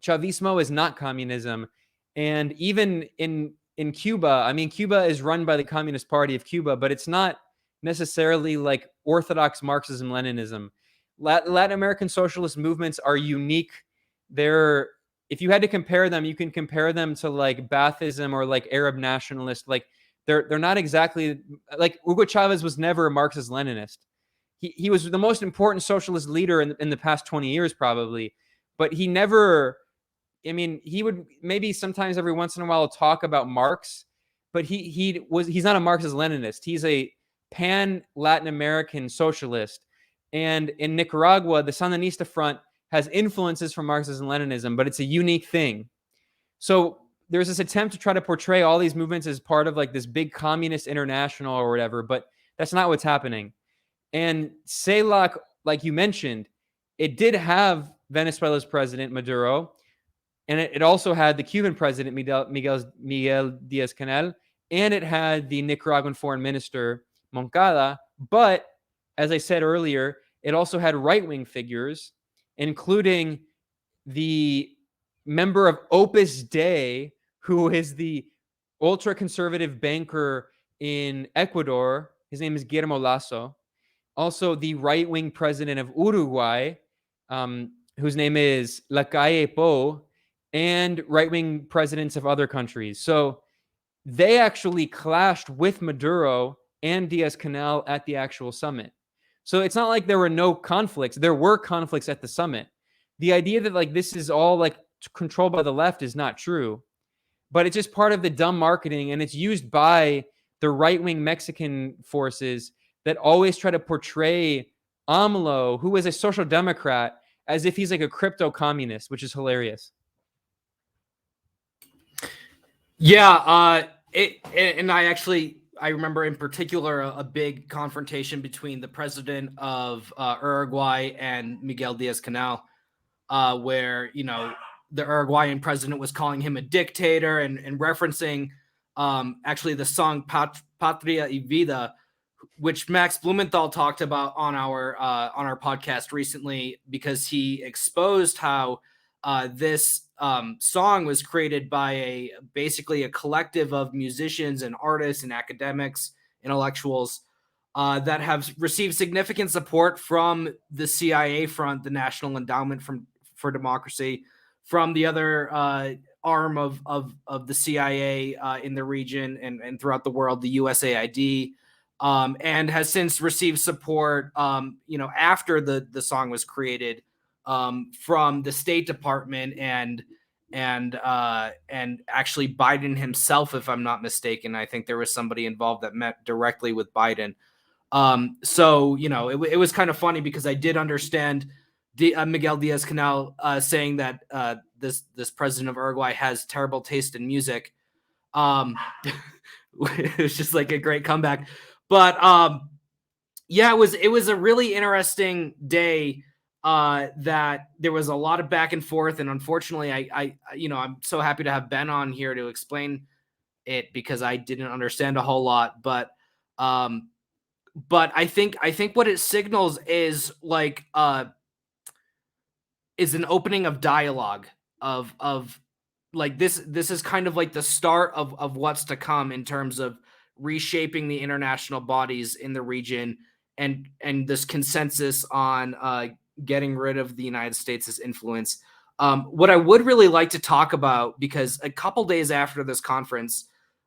Chavismo is not communism. And even in Cuba, I mean, Cuba is run by the Communist Party of Cuba, but it's not necessarily like orthodox Marxism-Leninism. Latin American socialist movements are unique. they're, if you had to compare them, you can compare them to like Baathism or like Arab nationalist. Like they're not exactly like Hugo Chavez was never a Marxist Leninist. He was the most important socialist leader in the past 20 years probably, but he never, I mean, he would maybe sometimes every once in a while talk about Marx, but he's not a Marxist Leninist. He's a pan Latin American socialist. And in Nicaragua, the Sandinista front has influences from Marxism and Leninism, but it's a unique thing. So there's this attempt to try to portray all these movements as part of like this big communist international or whatever, but that's not what's happening. And CELAC, like you mentioned, it did have Venezuela's president Maduro, and it also had the Cuban president Miguel Diaz-Canel, and it had the Nicaraguan foreign minister Moncada. But as I said earlier, it also had right-wing figures, including the member of Opus Dei, who is the ultra-conservative banker in Ecuador. His name is Guillermo Lasso. Also, the right-wing president of Uruguay, whose name is Lacalle Pou, and right-wing presidents of other countries. So they actually clashed with Maduro and Diaz-Canel at the actual summit. So it's not like there were no conflicts. There were conflicts at the summit. The idea that like this is all like controlled by the left is not true, but it's just part of the dumb marketing, and it's used by the right-wing Mexican forces that always try to portray AMLO, who is a social democrat, as if he's like a crypto communist, which is hilarious. Yeah, and I remember in particular a big confrontation between the president of Uruguay and Miguel Diaz-Canel, where the Uruguayan president was calling him a dictator and referencing actually the song Patria y Vida, which Max Blumenthal talked about on our podcast recently, because he exposed how this song was created by basically a collective of musicians and artists and academics, intellectuals that have received significant support from the CIA front, the National Endowment for Democracy, from the other arm of the CIA in the region and throughout the world, the USAID. And has since received support, after the song was created, from the State Department and actually Biden himself, if I'm not mistaken. I think there was somebody involved that met directly with Biden. So it was kind of funny because I did understand Miguel Diaz-Canel saying that this president of Uruguay has terrible taste in music. It was just like a great comeback. But yeah, it was a really interesting day. That there was a lot of back and forth, and unfortunately, I'm so happy to have Ben on here to explain it because I didn't understand a whole lot. But I think what it signals is like is an opening of dialogue of like this is kind of like the start of what's to come in terms of reshaping the international bodies in the region and this consensus on getting rid of the United States' influence. What I would really like to talk about, because a couple days after this conference,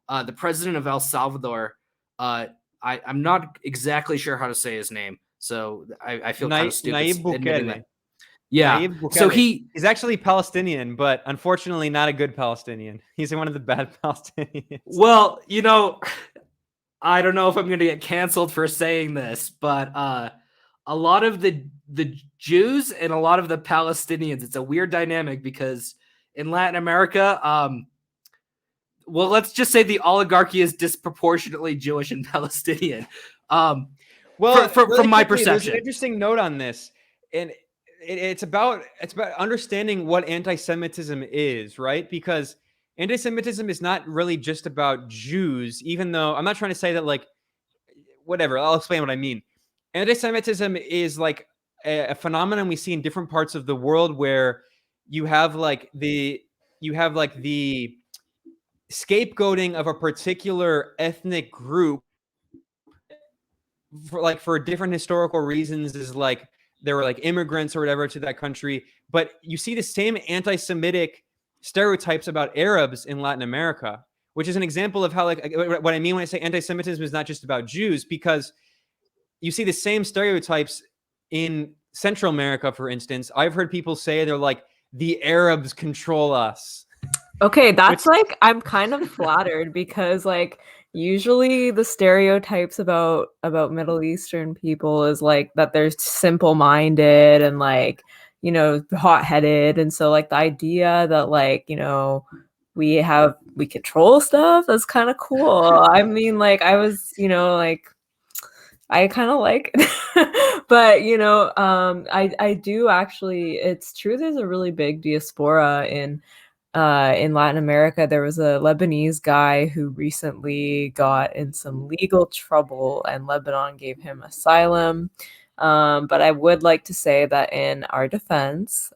the president of El Salvador, I'm not exactly sure how to say his name, so I feel kind of stupid admitting that. Yeah, so he's actually Palestinian, but unfortunately not a good Palestinian. He's one of the bad Palestinians. Well, I don't know if I'm going to get canceled for saying this, but a lot of the Jews and a lot of the Palestinians, it's a weird dynamic because in Latin America, well, let's just say the oligarchy is disproportionately Jewish and Palestinian. Well, from my perception, there's an interesting note on this, and it's about understanding what anti-Semitism is, right? Because anti-Semitism is not really just about Jews, even though I'm not trying to say that, like, whatever. I'll explain what I mean. Anti-Semitism is like a phenomenon we see in different parts of the world where you have the scapegoating of a particular ethnic group for different historical reasons is like there were like immigrants or whatever to that country. But you see the same anti-Semitic stereotypes about Arabs in Latin America, which is an example of how, like, what I mean when I say anti-Semitism is not just about Jews, because you see the same stereotypes in Central America, for instance. I've heard people say they're like, the Arabs control us. Okay, that's like, I'm kind of flattered because like usually the stereotypes about Middle Eastern people is like that they're simple-minded and like, you know, hot-headed, and so like the idea that like, you know, we control stuff, that's kind of cool. I mean, like I was, you know, like I kind of like it. But you know, I do actually, it's true there's a really big diaspora in Latin America. There was a Lebanese guy who recently got in some legal trouble, and Lebanon gave him asylum. But I would like to say that in our defense,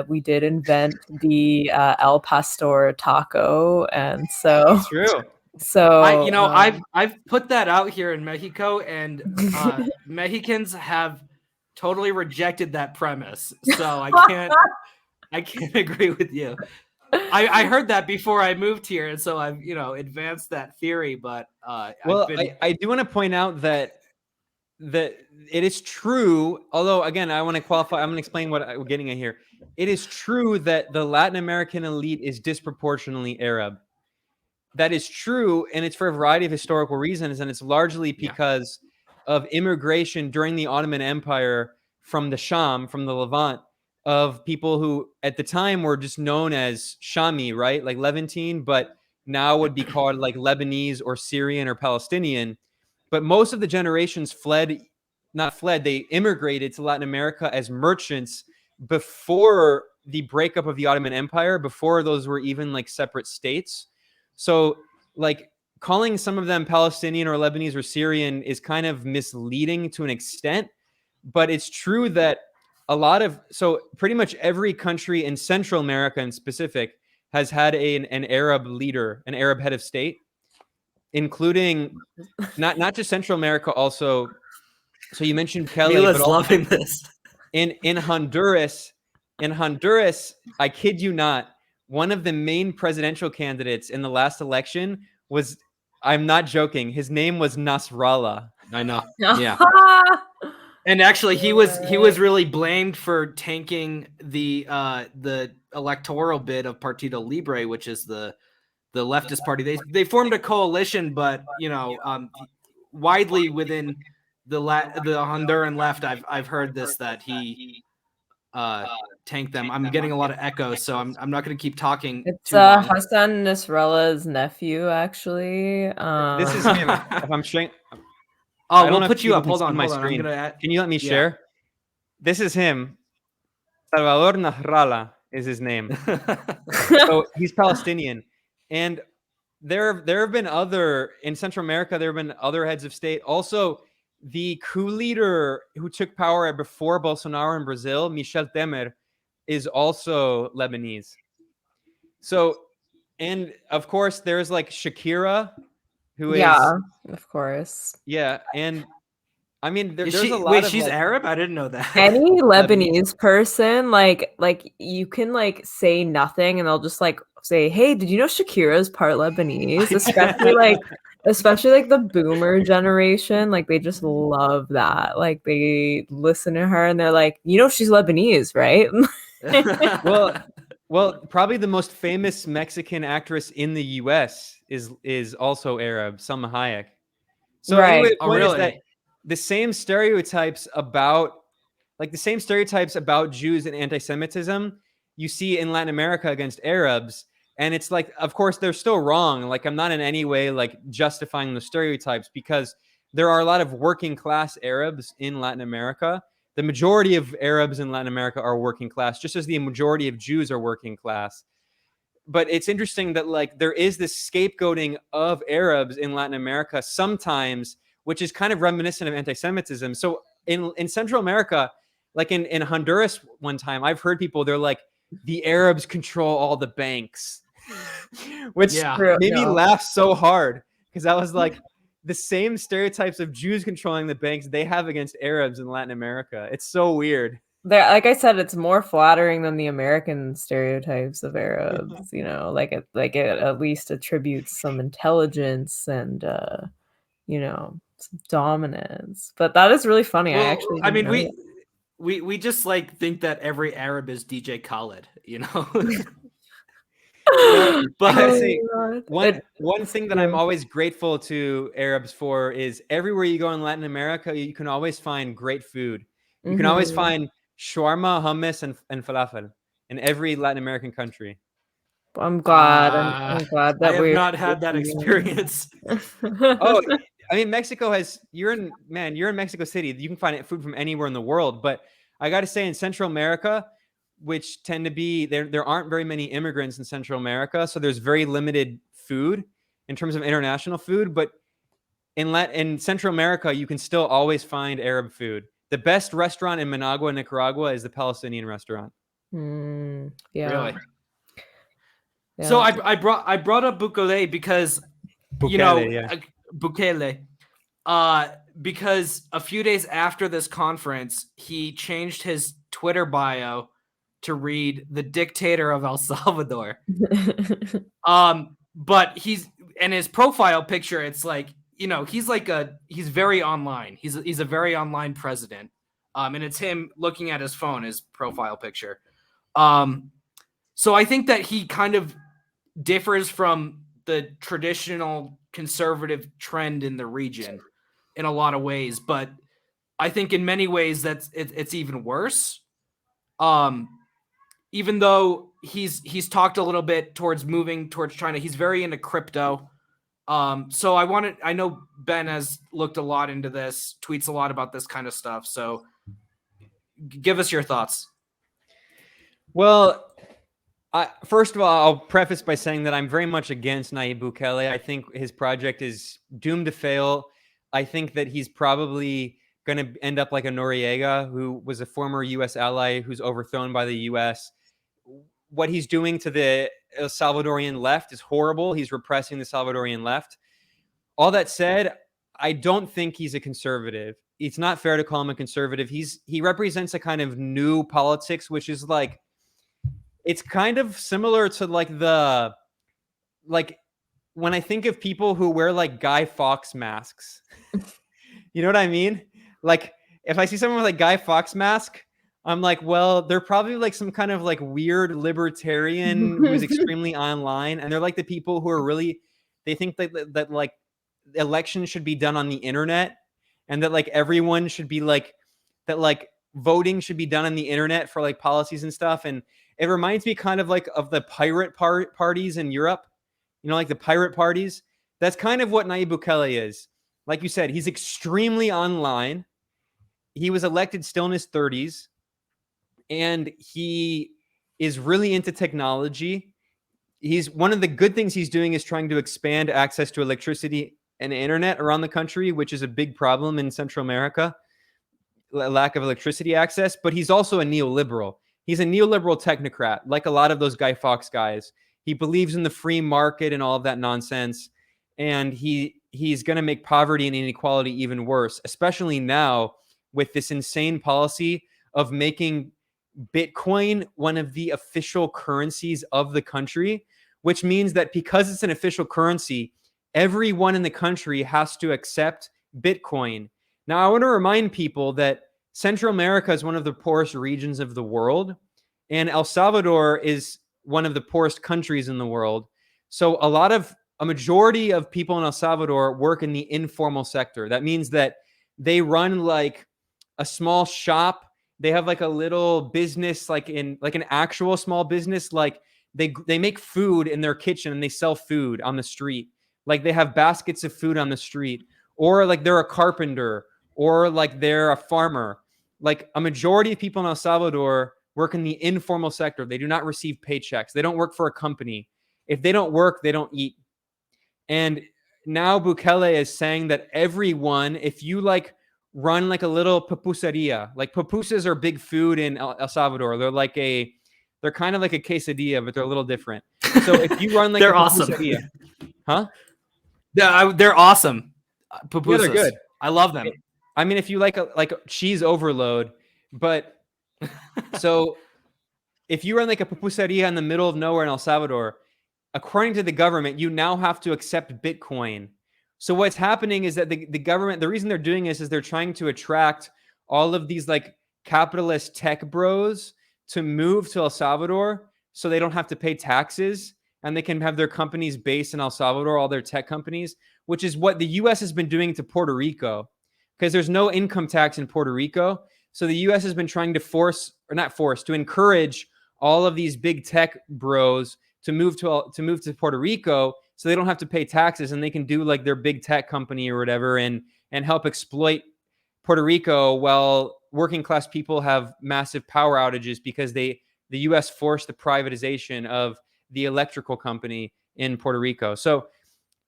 we did invent the El Pastor taco, and so It's true. so I've put that out here in Mexico, and Mexicans have totally rejected that premise. So I can't agree with you. I heard that before I moved here, and so I've advanced that theory. But I do want to point out that it is true. Although again, I want to qualify. I'm going to explain what I'm getting at here. It is true that the Latin American elite is disproportionately Arab. That is true, and it's for a variety of historical reasons, and it's largely because of immigration during the Ottoman Empire from the Sham, from the Levant, of people who at the time were just known as Shami, right? Like Levantine, but now would be called like Lebanese or Syrian or Palestinian. But most of the generations they immigrated to Latin America as merchants before the breakup of the Ottoman Empire, before those were even like separate states. So, like, calling some of them Palestinian or Lebanese or Syrian is kind of misleading to an extent, but it's true that pretty much every country in Central America in specific has had an Arab leader, an Arab head of state, including not just Central America, also. So you mentioned Kelly, Mila's but also loving this. In Honduras, I kid you not, one of the main presidential candidates in the last election was, I'm not joking, his name was Nasrallah. I know. Yeah. And actually he was really blamed for tanking the electoral bid of Partido Libre, which is the leftist party. They formed a coalition, but widely within the Honduran left, I've heard this, that he tanked them. I'm getting a lot of echoes, so I'm not going to keep talking too long. Hassan Nasralla's nephew, actually. This is him. If I'm showing, we'll put you up. Hold on. I'm gonna can you let me share? This is him. Salvador Nasrallah is his name. So he's Palestinian, and there have been in Central America. There have been other heads of state. Also, the coup leader who took power before Bolsonaro in Brazil, Michel Temer, is also Lebanese. So, and of course, there's like Shakira, who is of course. Yeah, and I mean, there's a lot. Wait, she's Arab? I didn't know that. Any Lebanese person, like you can like say nothing, and they'll just like say, "Hey, did you know Shakira's part Lebanese?" Especially like the boomer generation, like they just love that. Like they listen to her, and they're like, "You know, she's Lebanese, right?" Well, probably the most famous Mexican actress in the U.S. is also Arab, Salma Hayek. So anyway, the point is that the same stereotypes about Jews and anti-Semitism you see in Latin America against Arabs, and it's like, of course, they're still wrong. Like, I'm not in any way like justifying the stereotypes, because there are a lot of working class Arabs in Latin America. The majority of Arabs in Latin America are working class, just as the majority of Jews are working class. But it's interesting that like there is this scapegoating of Arabs in Latin America sometimes, which is kind of reminiscent of anti-Semitism. So in Central America, like in Honduras one time, I've heard people, they're like, the Arabs control all the banks, which made me laugh so hard, because I was like, the same stereotypes of Jews controlling the banks they have against Arabs in Latin America. It's so weird. Like I said, it's more flattering than the American stereotypes of Arabs. You know, like it at least attributes some intelligence and you know, some dominance. But that is really funny. Well, I actually I didn't mean, know we just like think that every Arab is DJ Khaled, you know. Well, I But gotta say, God. one thing that I'm always grateful to Arabs for is everywhere you go in Latin America, you can always find great food. You can always find shawarma, hummus, and falafel in every Latin American country. I'm glad. I'm glad I that have we're not had that experience. Oh, I mean, Mexico has. You're in Mexico City. You can find food from anywhere in the world. But I got to say, in Central America, which tend to be there aren't very many immigrants in Central America, so there's very limited food in terms of international food. But in Central America, you can still always find Arab food. The best restaurant in Managua, Nicaragua, is the Palestinian restaurant. Yeah. Really? Yeah. So I brought up Bukele because you know Bukele, because a few days after this conference, he changed his Twitter bio to read "the dictator of El Salvador." But he's in his profile picture. It's like, you know, he's very online. He's a very online president. And it's him looking at his phone, his profile picture. So I think that he kind of differs from the traditional conservative trend in the region in a lot of ways, but I think in many ways it's even worse. Even though he's talked a little bit towards moving towards China, he's very into crypto. So I know Ben has looked a lot into this, tweets a lot about this kind of stuff. So give us your thoughts. Well, first of all, I'll preface by saying that I'm very much against Nayib Bukele. I think his project is doomed to fail. I think that he's probably going to end up like a Noriega, who was a former U.S. ally who's overthrown by the U.S. What he's doing to the Salvadorian left is horrible. He's repressing the Salvadorian left. All that said, I don't think he's a conservative. It's not fair to call him a conservative. He represents a kind of new politics, which is like, it's kind of similar to like when I think of people who wear like Guy Fawkes masks. You know what I mean? Like if I see someone with like Guy Fawkes mask, I'm like, well, they're probably like some kind of like weird libertarian who's extremely online, and they're like the people who are really, they think that like elections should be done on the internet, and that like everyone should be like that, like voting should be done on the internet for like policies and stuff. And it reminds me kind of like of the pirate parties in Europe, you know, like the pirate parties. That's kind of what Nayib Bukele is. Like you said, he's extremely online. He was elected still in his 30s, and he is really into technology. He's one of the good things he's doing is trying to expand access to electricity and internet around the country, which is a big problem in Central America, lack of electricity access. But he's also a neoliberal. He's a neoliberal technocrat, like a lot of those Guy Fawkes guys. He believes in the free market and all of that nonsense. And he's going to make poverty and inequality even worse, especially now with this insane policy of making Bitcoin one of the official currencies of the country, which means that because it's an official currency, everyone in the country has to accept Bitcoin. Now, I want to remind people that Central America is one of the poorest regions of the world, and El Salvador is one of the poorest countries in the world. So a majority of people in El Salvador work in the informal sector. That means that they run like a small shop. They have like a little business, like an actual small business. Like they make food in their kitchen and they sell food on the street. Like they have baskets of food on the street, or like they're a carpenter, or like they're a farmer. Like a majority of people in El Salvador work in the informal sector. They do not receive paychecks. They don't work for a company. If they don't work, they don't eat. And now Bukele is saying that everyone, if you like run like a little pupuseria, like pupusas are big food in El Salvador. They're kind of like a quesadilla, but they're a little different. So if you run like they're a awesome. pupuseria, huh? Yeah, they're awesome. Pupusas. Yeah, they're good. I love them. I mean, if you like a cheese overload, but so if you run like a pupuseria in the middle of nowhere in El Salvador, according to the government, you now have to accept Bitcoin. So what's happening is that the government, the reason they're doing this is they're trying to attract all of these like capitalist tech bros to move to El Salvador so they don't have to pay taxes and they can have their companies based in El Salvador, all their tech companies, which is what the US has been doing to Puerto Rico because there's no income tax in Puerto Rico. So the US has been trying to encourage all of these big tech bros to move to Puerto Rico so they don't have to pay taxes and they can do like their big tech company or whatever and help exploit Puerto Rico while working class people have massive power outages because the US forced the privatization of the electrical company in Puerto Rico. So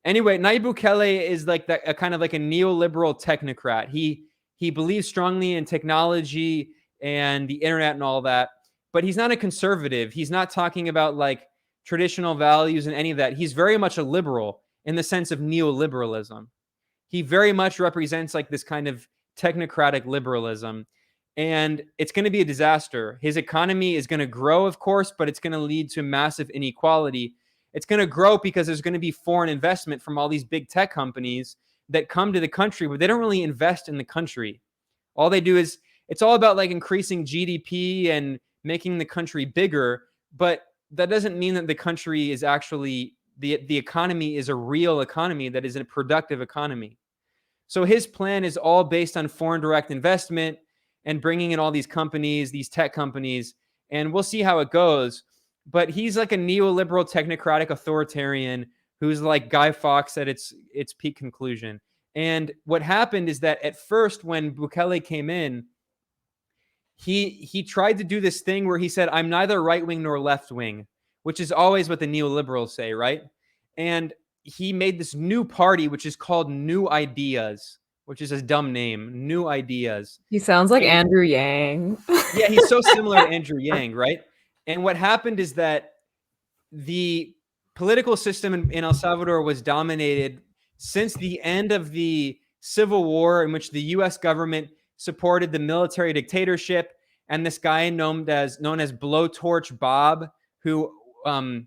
anyway, Nayib Bukele is like a kind of like a neoliberal technocrat. He believes strongly in technology and the internet and all that, but he's not a conservative. He's not talking about like traditional values and any of that. He's very much a liberal in the sense of neoliberalism. He very much represents like this kind of technocratic liberalism, and it's going to be a disaster. His economy is going to grow, of course, but it's going to lead to massive inequality. It's going to grow because there's going to be foreign investment from all these big tech companies that come to the country, but they don't really invest in the country. All they do is it's all about like increasing GDP and making the country bigger, but that doesn't mean that the country is actually the economy is a real economy that is a productive economy. So his plan is all based on foreign direct investment and bringing in all these companies, these tech companies, and we'll see how it goes. But he's like a neoliberal technocratic authoritarian who's like Guy Fawkes at its peak conclusion. And what happened is that at first when Bukele came in, he tried to do this thing where he said, I'm neither right wing nor left wing, which is always what the neoliberals say, right? And he made this new party, which is called New Ideas, which is a dumb name, New Ideas. He sounds like Andrew Yang. Yeah, he's so similar to Andrew Yang, right? And what happened is that the political system in El Salvador was dominated since the end of the Civil War, in which the U.S. government supported the military dictatorship, and this guy known as Blowtorch Bob, who Roberto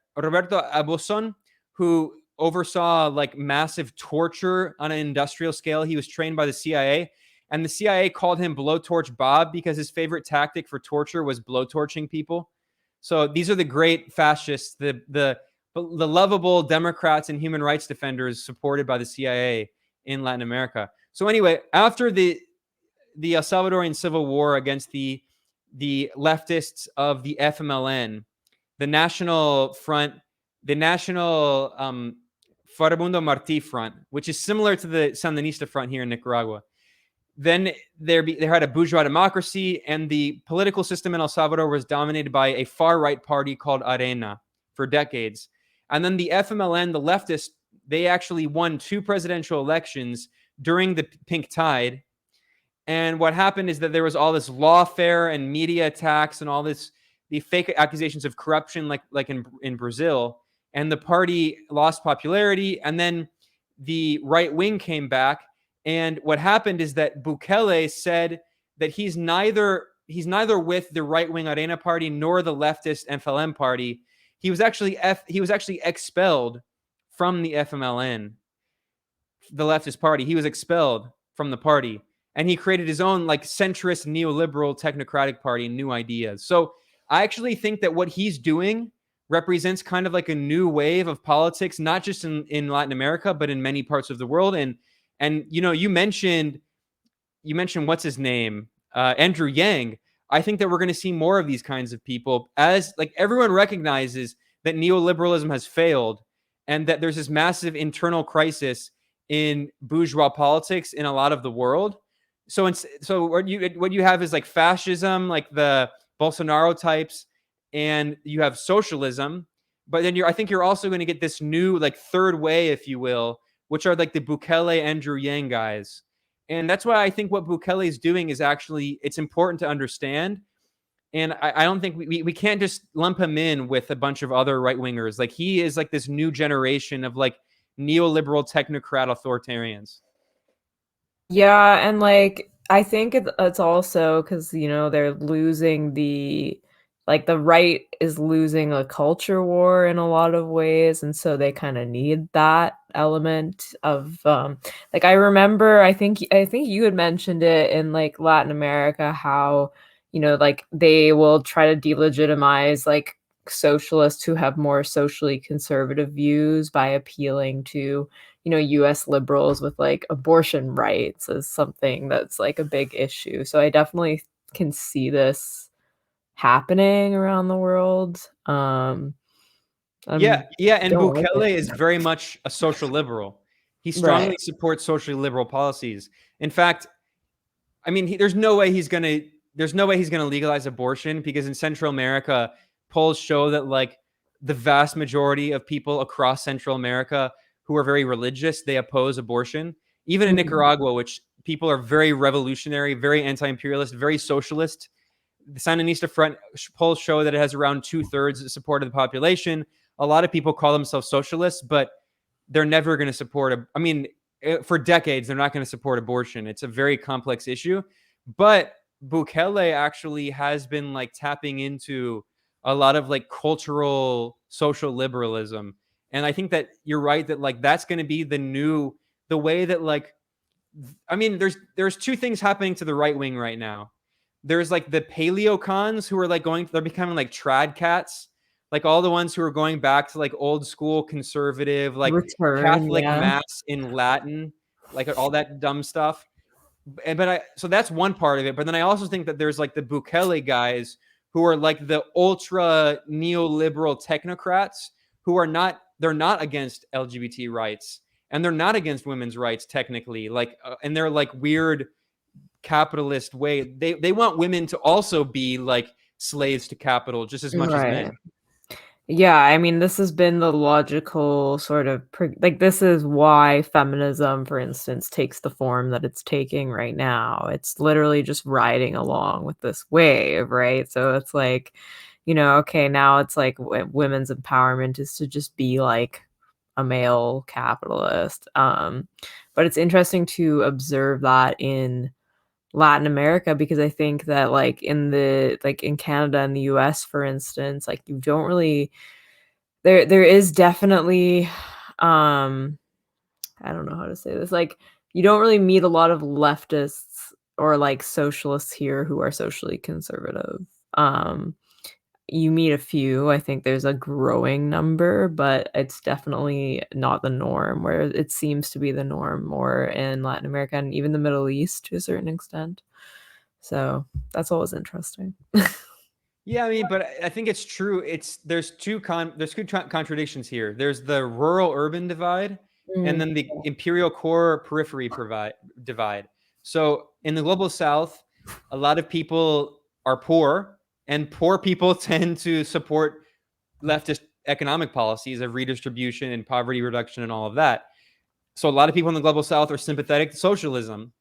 Abuson, who oversaw like massive torture on an industrial scale. He was trained by the CIA, and the CIA called him Blowtorch Bob because his favorite tactic for torture was blowtorching people. So these are the great fascists, the lovable Democrats and human rights defenders supported by the CIA in Latin America. So anyway, after the El Salvadorian Civil War against the leftists of the FMLN, the National Front, the National Farabundo Martí Front, which is similar to the Sandinista Front here in Nicaragua. Then there had a bourgeois democracy, and the political system in El Salvador was dominated by a far-right party called Arena for decades. And then the FMLN, the leftists, they actually won 2 presidential elections during the Pink Tide. And what happened is that there was all this lawfare and media attacks and all the fake accusations of corruption, like in Brazil. And the party lost popularity. And then the right wing came back. And what happened is that Bukele said that he's neither with the right wing Arena party nor the leftist FLM party. He was actually expelled from the FMLN, the leftist party. He was expelled from the party, and he created his own like centrist neoliberal technocratic party, New Ideas. So I actually think that what he's doing represents kind of like a new wave of politics, not just in Latin America, but in many parts of the world. And you know, you mentioned what's his name, Andrew Yang. I think that we're going to see more of these kinds of people, as like everyone recognizes that neoliberalism has failed and that there's this massive internal crisis in bourgeois politics in a lot of the world. So what you have is like fascism, like the Bolsonaro types, and you have socialism. But then I think you're also going to get this new like third way, if you will, which are like the Bukele, Andrew Yang guys. And that's why I think what Bukele is doing is actually, it's important to understand. And I don't think we can't just lump him in with a bunch of other right wingers. Like he is like this new generation of like neoliberal technocrat authoritarians. Yeah, and like I think it's also because they're losing the right is losing a culture war in a lot of ways, and so they kind of need that element of like I remember I think you had mentioned it in like Latin America how like they will try to delegitimize like socialists who have more socially conservative views by appealing to US liberals with like abortion rights as something that's like a big issue. So I definitely can see this happening around the world. Yeah, and Don't like Bukele is it. very much a social liberal. He Right. strongly supports socially liberal policies. In fact, I mean, there's no way he's gonna legalize abortion because in Central America, polls show that like the vast majority of people across Central America who are very religious, they oppose abortion. Even in Mhm. Nicaragua, which people are very revolutionary, very anti-imperialist, very socialist, the Sandinista Front polls show that it has around 2/3 support of the population. A lot of people call themselves socialists, but they're never going to support for decades they're not going to support abortion. It's a very complex issue, but Bukele actually has been like tapping into a lot of like cultural social liberalism, and I think that you're right that like that's going to be the way that like I mean there's two things happening to the right wing right now. There's like the paleocons who are like they're becoming like trad cats, like all the ones who are going back to like old school conservative, like Return, Catholic yeah. mass in Latin, like all that dumb stuff. So that's one part of it. But then I also think that there's like the Bukele guys who are like the ultra neoliberal technocrats who they're not against LGBT rights and they're not against women's rights technically, and they're like weird capitalist way. They want women to also be like slaves to capital just as much as Right. men. Yeah, I mean, this has been the logical sort of like this is why feminism, for instance, takes the form that it's taking right now. It's literally just riding along with this wave, right? So it's like, okay, now it's like women's empowerment is to just be like a male capitalist. But it's interesting to observe that in Latin America because I think that in Canada and the US, for instance, like you don't really there is definitely I don't know how to say this. Like you don't really meet a lot of leftists or like socialists here who are socially conservative. Um you meet a few. I think there's a growing number, but it's definitely not the norm where it seems to be the norm more in Latin America and even the Middle East to a certain extent. So that's always interesting. Yeah, I mean, but I think it's true. There's two contradictions here. There's the rural urban divide, and Mm, then the imperial core periphery divide. So in the global south, a lot of people are poor, and poor people tend to support leftist economic policies of redistribution and poverty reduction and all of that. So a lot of people in the global south are sympathetic to socialism.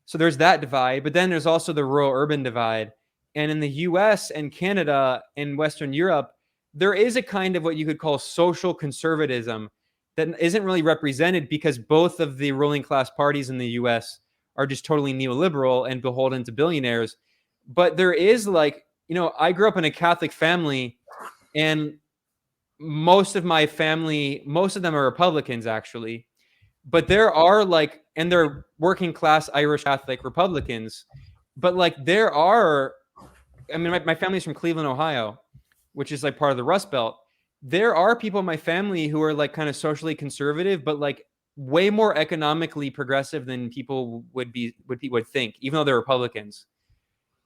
So there's that divide, but then there's also the rural urban divide. And in the US and Canada and Western Europe, there is a kind of what you could call social conservatism that isn't really represented because both of the ruling class parties in the US are just totally neoliberal and beholden to billionaires. But there is I grew up in a Catholic family, and most of my family, most of them are Republicans actually, but there are and they're working class Irish Catholic Republicans, but there are, I mean, my family's from Cleveland, Ohio, which is like part of the Rust Belt. There are people in my family who are like kind of socially conservative, but like way more economically progressive than people would think, even though they're Republicans.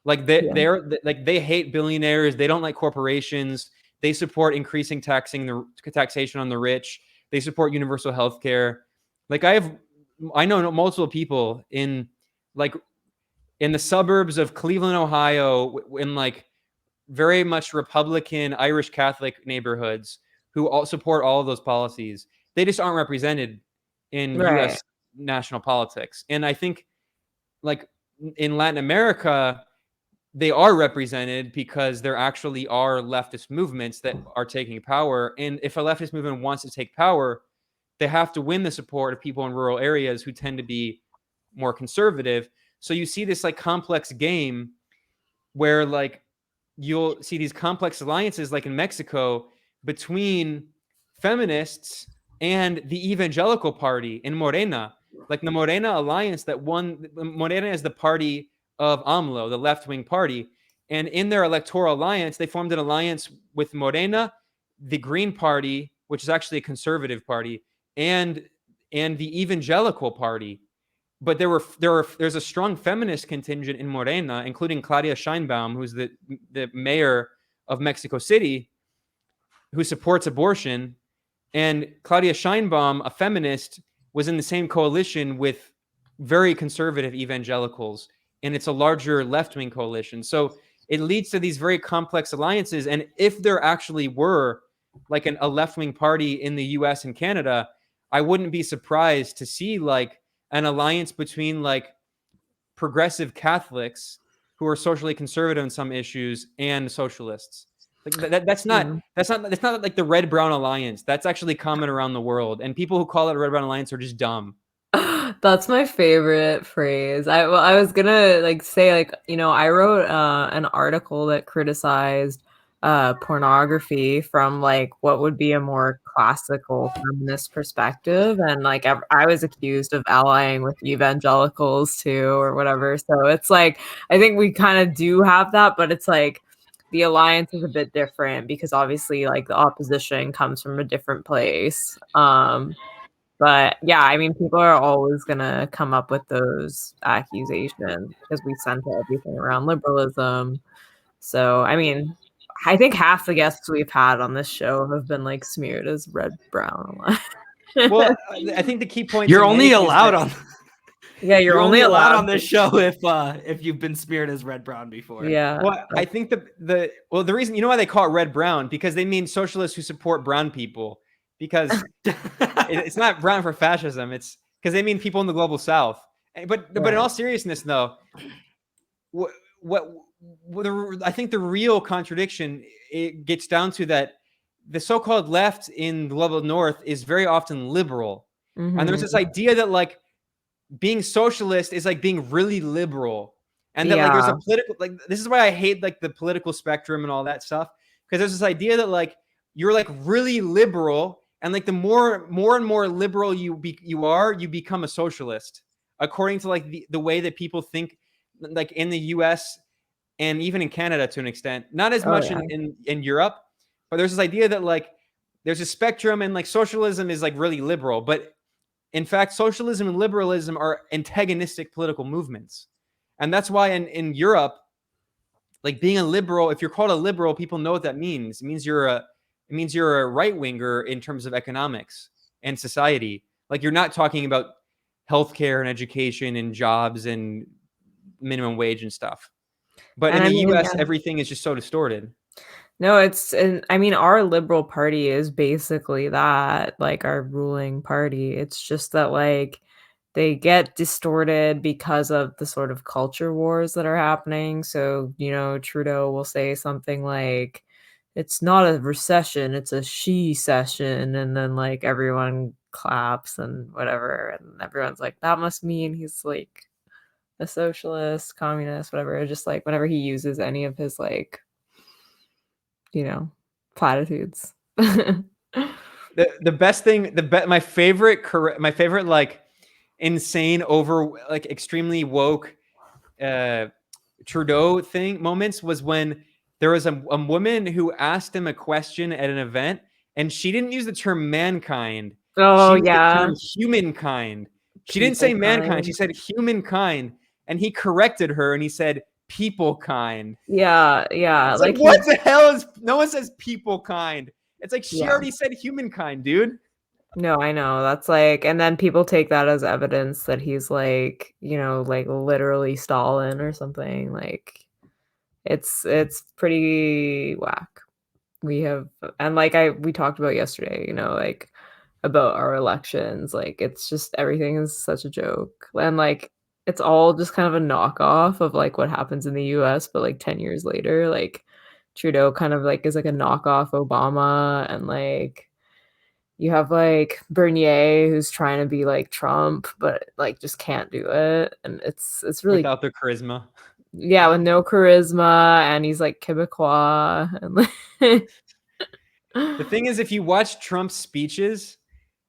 Like yeah. they hate billionaires. They don't like corporations. They support increasing taxation on the rich. They support universal health care. Like I know multiple people like in the suburbs of Cleveland, Ohio, in like very much Republican Irish Catholic neighborhoods who all support all of those policies. They just aren't represented in Right. U.S. national politics. And I think like in Latin America, they are represented because there actually are leftist movements that are taking power. And if a leftist movement wants to take power, they have to win the support of people in rural areas who tend to be more conservative. So you see this like complex game where like you'll see these complex alliances like in Mexico between feminists and the evangelical party in Morena. Like the Morena alliance that won, Morena is the party of AMLO, the left-wing party. And in their electoral alliance, they formed an alliance with Morena, the Green Party, which is actually a conservative party, and the evangelical party. But there's a strong feminist contingent in Morena, including Claudia Sheinbaum, who's the mayor of Mexico City, who supports abortion. And Claudia Sheinbaum, a feminist, was in the same coalition with very conservative evangelicals, and it's a larger left-wing coalition. So it leads to these very complex alliances. And if there actually were like a left-wing party in the US and Canada, I wouldn't be surprised to see like an alliance between like progressive Catholics who are socially conservative on some issues and socialists. Like that's not like the red brown alliance. That's actually common around the world, and people who call it a red brown alliance are just dumb. That's my favorite phrase. I was gonna like say like, you know, I wrote an article that criticized pornography from like what would be a more classical feminist perspective, and like I was accused of allying with evangelicals too or whatever. So it's like I think we kind of do have that, but it's like the alliance is a bit different because obviously like the opposition comes from a different place. But yeah, I mean, people are always gonna come up with those accusations because we center everything around liberalism. So, I mean, I think half the guests we've had on this show have been like smeared as red brown. Well, I think the key point you're only allowed on. Yeah, you're only allowed on this show if you've been smeared as red brown before. Yeah. Well, I think the reason, you know why they call it red brown, because they mean socialists who support brown people. Because it's not brown for fascism. It's because they mean people in the global south. But in all seriousness, though, I think the real contradiction, it gets down to that the so-called left in the global north is very often liberal. And there's this idea that like being socialist is like being really liberal. And that like there's a political, like this is why I hate like the political spectrum and all that stuff. Because there's this idea that like you're like really liberal. And like the more and more liberal you become a socialist, according to like the way that people think, like in the US and even in Canada to an extent, not as much in Europe, but there's this idea that like there's a spectrum and like socialism is like really liberal, but in fact, socialism and liberalism are antagonistic political movements. And that's why in Europe, like being a liberal, if you're called a liberal, people know what that means. It means you're a right winger in terms of economics and society. Like you're not talking about healthcare and education and jobs and minimum wage and stuff. But in the US, everything is just so distorted. No, I mean, our liberal party is basically that, like our ruling party. It's just that like they get distorted because of the sort of culture wars that are happening. So, you know, Trudeau will say something like, it's not a recession, it's a she session. And then like everyone claps and whatever. And everyone's like, that must mean he's like a socialist, communist, whatever. Just like whenever he uses any of his like, you know, platitudes. The best thing, my favorite like insane over like extremely woke Trudeau thing moments was when there was a woman who asked him a question at an event, and she didn't use the term mankind. Oh, she used yeah. the term humankind. She didn't say mankind. She said humankind. And he corrected her and he said people kind. Yeah. It's like what the hell is, no one says people kind. It's like she already said humankind, dude. No, I know. That's like, and then people take that as evidence that he's like, you know, like literally Stalin or something. Like it's pretty whack. We have, and like we talked about yesterday, you know, like about our elections. Like it's just everything is such a joke. And like it's all just kind of a knockoff of like what happens in the US, but like 10 years later, like Trudeau kind of like is like a knockoff Obama, and like, You have like Bernier who's trying to be like Trump, but like just can't do it. And it's really without their charisma. yeah, with no charisma, and he's like Quebecois and like The thing is, if you watch Trump's speeches,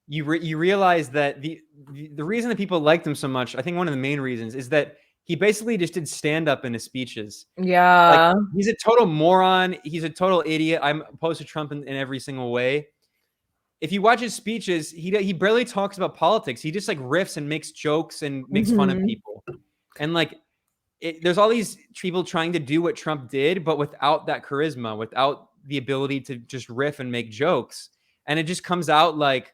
you realize that the reason that people liked him so much, I think one of the main reasons, is that he basically just did stand up in his speeches. Like, yeah. he's a total moron. He's a total idiot. I'm opposed to Trump in every single way. If you watch his speeches, he barely talks about politics. He just like riffs and makes jokes and makes fun of Mhm. people. And like, there's all these people trying to do what Trump did, but without that charisma, without the ability to just riff and make jokes. And it just comes out like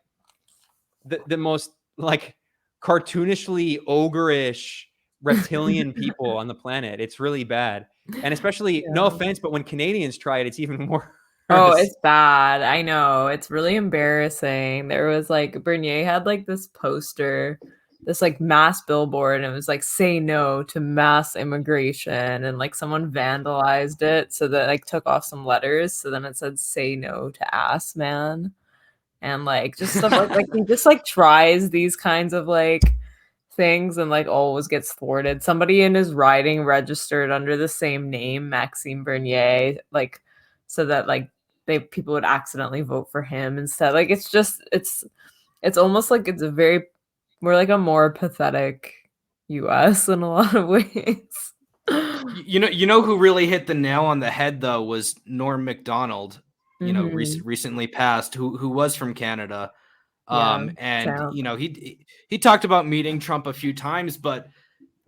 the most like cartoonishly ogreish reptilian people on the planet. It's really bad. And especially, no Yeah. offense, but when Canadians try it, it's even worse. Oh, it's bad. I know. It's really embarrassing. There was like Bernier had like this poster, this like mass billboard, and it was like say no to mass immigration, and like someone vandalized it so that like took off some letters. So then it said say no to ass man. And like just stuff like he just like tries these kinds of like things and like always gets thwarted. Somebody in his riding registered under the same name, Maxime Bernier, like so that like people would accidentally vote for him instead. Like it's just it's almost like it's a very we're like a more pathetic US in a lot of ways. You know who really hit the nail on the head though was Norm Macdonald, Mhm. recently passed, who was from Canada. Yeah, And champ. he talked about meeting Trump a few times, but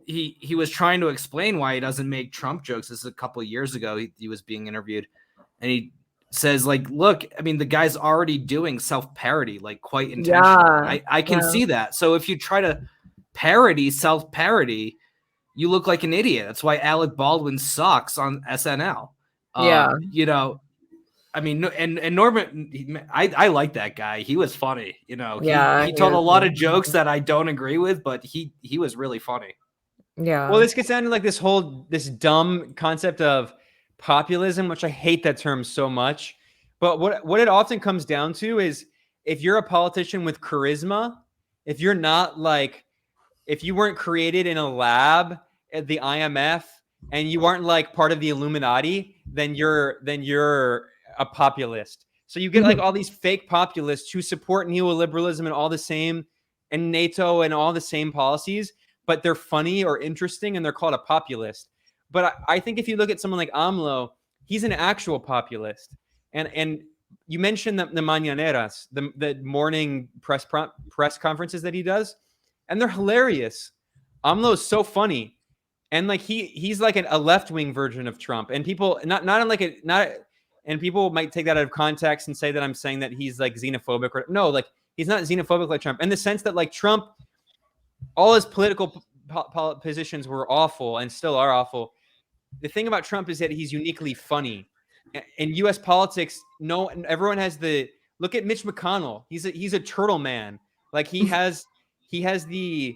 he was trying to explain why he doesn't make Trump jokes. This is a couple of years ago. He was being interviewed, and he says like, look, I mean, the guy's already doing self-parody like quite intentionally, and Yeah. I can Yeah. see that. So if you try to parody self-parody, you look like an idiot. That's why Alec Baldwin sucks on SNL. Yeah. I mean, and Norman, I like that guy. He was funny. Yeah, He he told a was lot really of jokes that I don't agree with, but he was really funny. Well, yeah. this gets down to like this dumb concept of populism, which I hate that term so much. But what it often comes down to is, if you're a politician with charisma, if you're not like, if you weren't created in a lab at the IMF and you aren't like part of the Illuminati, then you're a populist. So you get like all these fake populists who support neoliberalism and all the same, and NATO and all the same policies, but they're funny or interesting and they're called a populist. But I think if you look at someone like AMLO, he's an actual populist. And you mentioned the mañaneras, the morning press conferences that he does, and they're hilarious. AMLO's so funny, and like he's like a left wing version of Trump, and people not in like a not, and people might take that out of context and say that I'm saying that he's like xenophobic, or no, like he's not xenophobic like Trump, in the sense that like Trump, all his political positions were awful and still are awful. The thing about Trump is that he's uniquely funny. In U.S. politics, no, everyone has the look at Mitch McConnell. He's a turtle man. Like he has the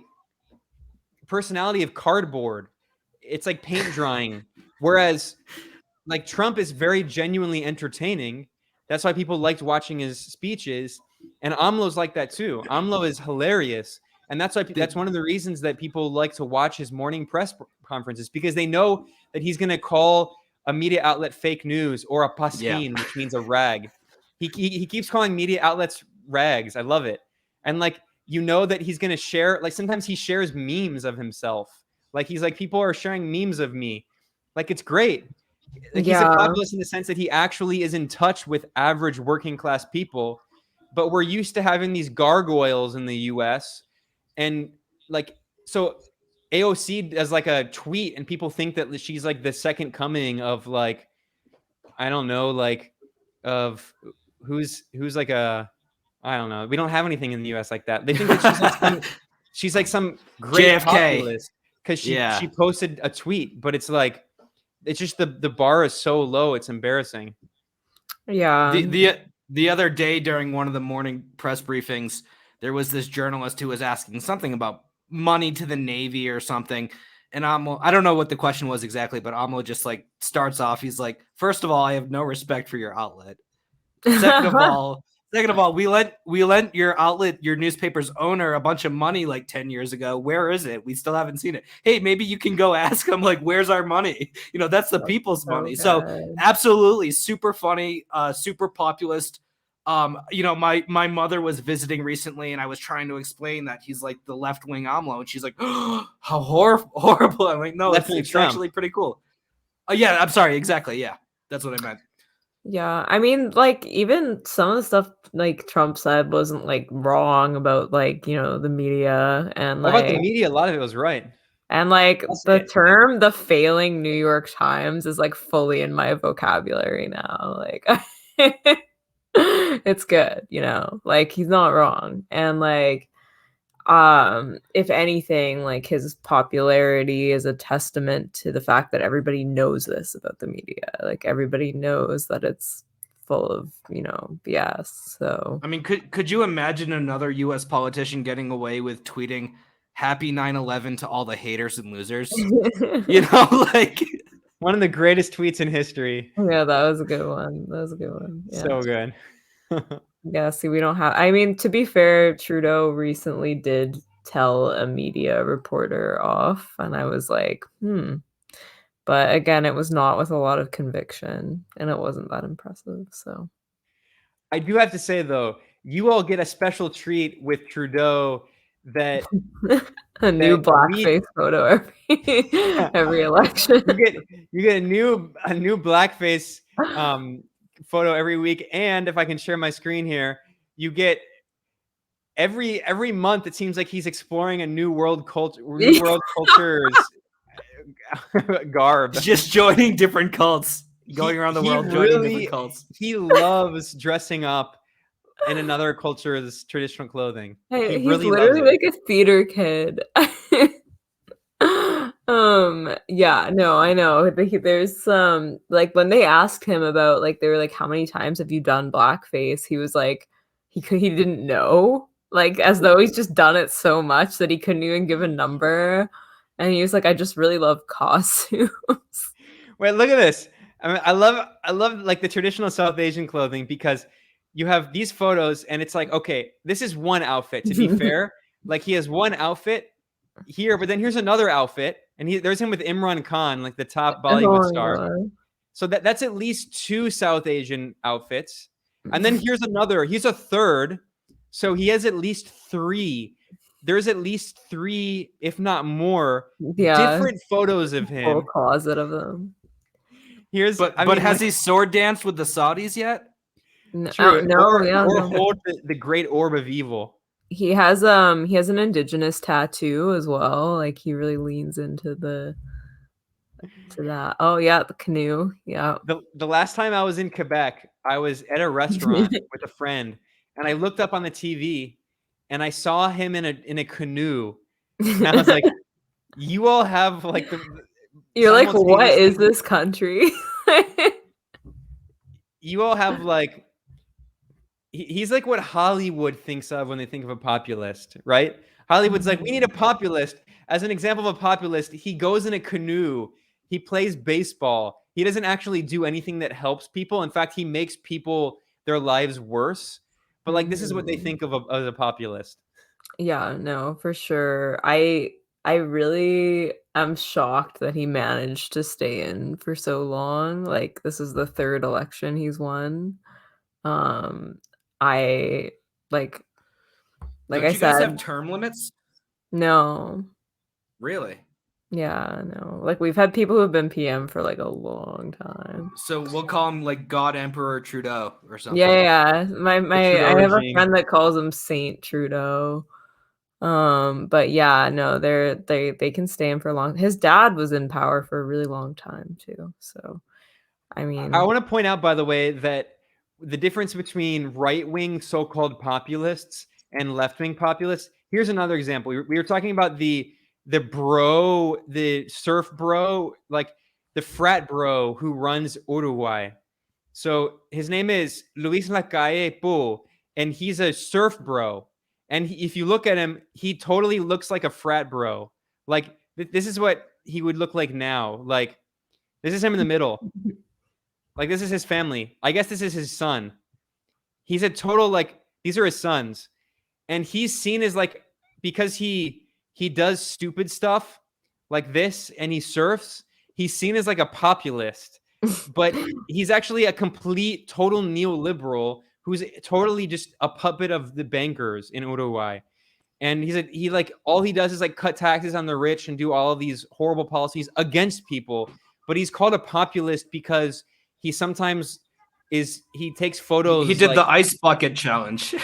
personality of cardboard. It's like paint drying. Whereas like Trump is very genuinely entertaining. That's why people liked watching his speeches. And AMLO's like that too. AMLO is hilarious. And that's why that's one of the reasons that people like to watch his morning press conferences, because they know that he's going to call a media outlet fake news or a paskin, which means a rag. He keeps calling media outlets rags. I love it. And like, that he's going to share, like sometimes he shares memes of himself. Like he's like, people are sharing memes of me. Like it's great. Like he's a Yeah. populist in the sense that he actually is in touch with average working class people. But we're used to having these gargoyles in the US. And like, so AOC does like a tweet and people think that she's like the second coming of like, I don't know, like of who's like a, I don't know. We don't have anything in the US like that. They think that she's like some great JFK. populist because she posted a tweet, but it's like, it's just the bar is so low, it's embarrassing. Yeah. The other day during one of the morning press briefings, there was this journalist who was asking something about money to the Navy or something. And I don't know what the question was exactly, but AMLO just like starts off. He's like, first of all, I have no respect for your outlet. Second of all, Second of all, we lent your outlet, your newspaper's owner, a bunch of money like 10 years ago. Where is it? We still haven't seen it. Hey, maybe you can go ask them, like, where's our money? That's the people's money. So absolutely super funny, super populist. My mother was visiting recently, and I was trying to explain that he's like the left-wing AMLO, and she's like, oh, how horrible. I'm like, no, it's actually pretty cool. Yeah, I'm sorry. Exactly. Yeah, that's what I meant. Yeah, I mean, like, even some of the stuff, like, Trump said wasn't, like, wrong about, like, the media and, What about the like media? A lot of it was right. and, like, the term, "the failing New York Times" is, like, fully in my vocabulary now, like, it's good, like, he's not wrong, and, like, if anything, like, his popularity is a testament to the fact that everybody knows this about the media. Like, everybody knows that it's full of, BS. So I mean, could you imagine another US politician getting away with tweeting happy 9/11 to all the haters and losers? Like one of the greatest tweets in history. Yeah, that was a good one. Yeah. So good. Yeah, see, we don't have, I mean, to be fair, Trudeau recently did tell a media reporter off, and I was like, But again, it was not with a lot of conviction, and it wasn't that impressive, so. I do have to say, though, you all get a special treat with Trudeau that a new blackface photo every election. You get a new blackface photo every week, and if I can share my screen here, you get every month. It seems like he's exploring a new world culture's garb, just joining different cults, going around the world joining different cults. He loves dressing up in another culture's traditional clothing. Hey, he's literally like a theater kid. Yeah, no, I know. There's some, like, when they asked him about, like, they were like, how many times have you done blackface? He was like, he didn't know, like, as though he's just done it so much that he couldn't even give a number. And he was like, I just really love costumes. Wait, look at this. I mean, I love like the traditional South Asian clothing, because you have these photos and it's like, okay, this is one outfit, to be fair. Like, he has one outfit here, but then here's another outfit, and there's him with Imran Khan, like the top Bollywood star. God. So that's at least two South Asian outfits. And then here's a third. So he has at least three. There's at least three, if not more, different photos of him. Whole closet of them. But has he sword danced with the Saudis yet? True. Or hold the great orb of evil. He has an indigenous tattoo as well. Like, he really leans into that. Oh yeah, the canoe. Yeah. The last time I was in Quebec, I was at a restaurant with a friend, and I looked up on the TV and I saw him in a canoe. And I was like, you all have like you're like, what is this country? You all have like, he's like what Hollywood thinks of when they think of a populist, right? Hollywood's like, we need a populist. As an example of a populist, he goes in a canoe, he plays baseball, he doesn't actually do anything that helps people. In fact, he makes their lives worse. But like, this is what they think of as a populist. Yeah, no, for sure. I really am shocked that he managed to stay in for so long. Like, this is the third election he's won. I like Don't I you said, guys have term limits? No. Really? Yeah, no. Like, we've had people who have been PM for like a long time. So we'll call him like God Emperor Trudeau or something. Yeah. I have a friend that calls him Saint Trudeau. But yeah, no, they can stay in for a long. His dad was in power for a really long time too. So, I mean, I want to point out, by the way, that the difference between right-wing so-called populists and left-wing populists. Here's another example. We were talking about the surf bro, like the frat bro who runs Uruguay. So his name is Luis Lacalle Pou, and he's a surf bro. And if you look at him, he totally looks like a frat bro. Like, this is what he would look like now. Like, this is him in the middle. Like, this is his family. I guess this is his son. He's a total like these are his sons, and he's seen as like because he does stupid stuff like this and he surfs. He's seen as like a populist, but he's actually a complete total neoliberal who's totally just a puppet of the bankers in Uruguay. And he like all he does is like cut taxes on the rich and do all of these horrible policies against people. But he's called a populist because he sometimes he takes photos. He did like, the ice bucket challenge.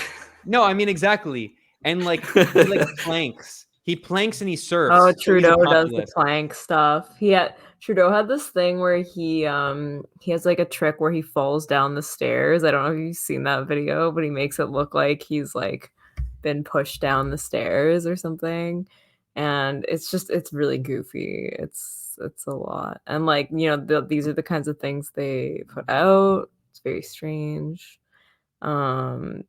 no, I mean exactly. And like he like planks. He planks and he surfs. Oh, So he's a Trudeau does the populist. plank stuff. Trudeau had this thing where he has like a trick where he falls down the stairs. I don't know if you've seen that video, but he makes it look like he's like been pushed down the stairs or something. And it's really goofy. It's a lot. And like, these are the kinds of things they put out. It's very strange. And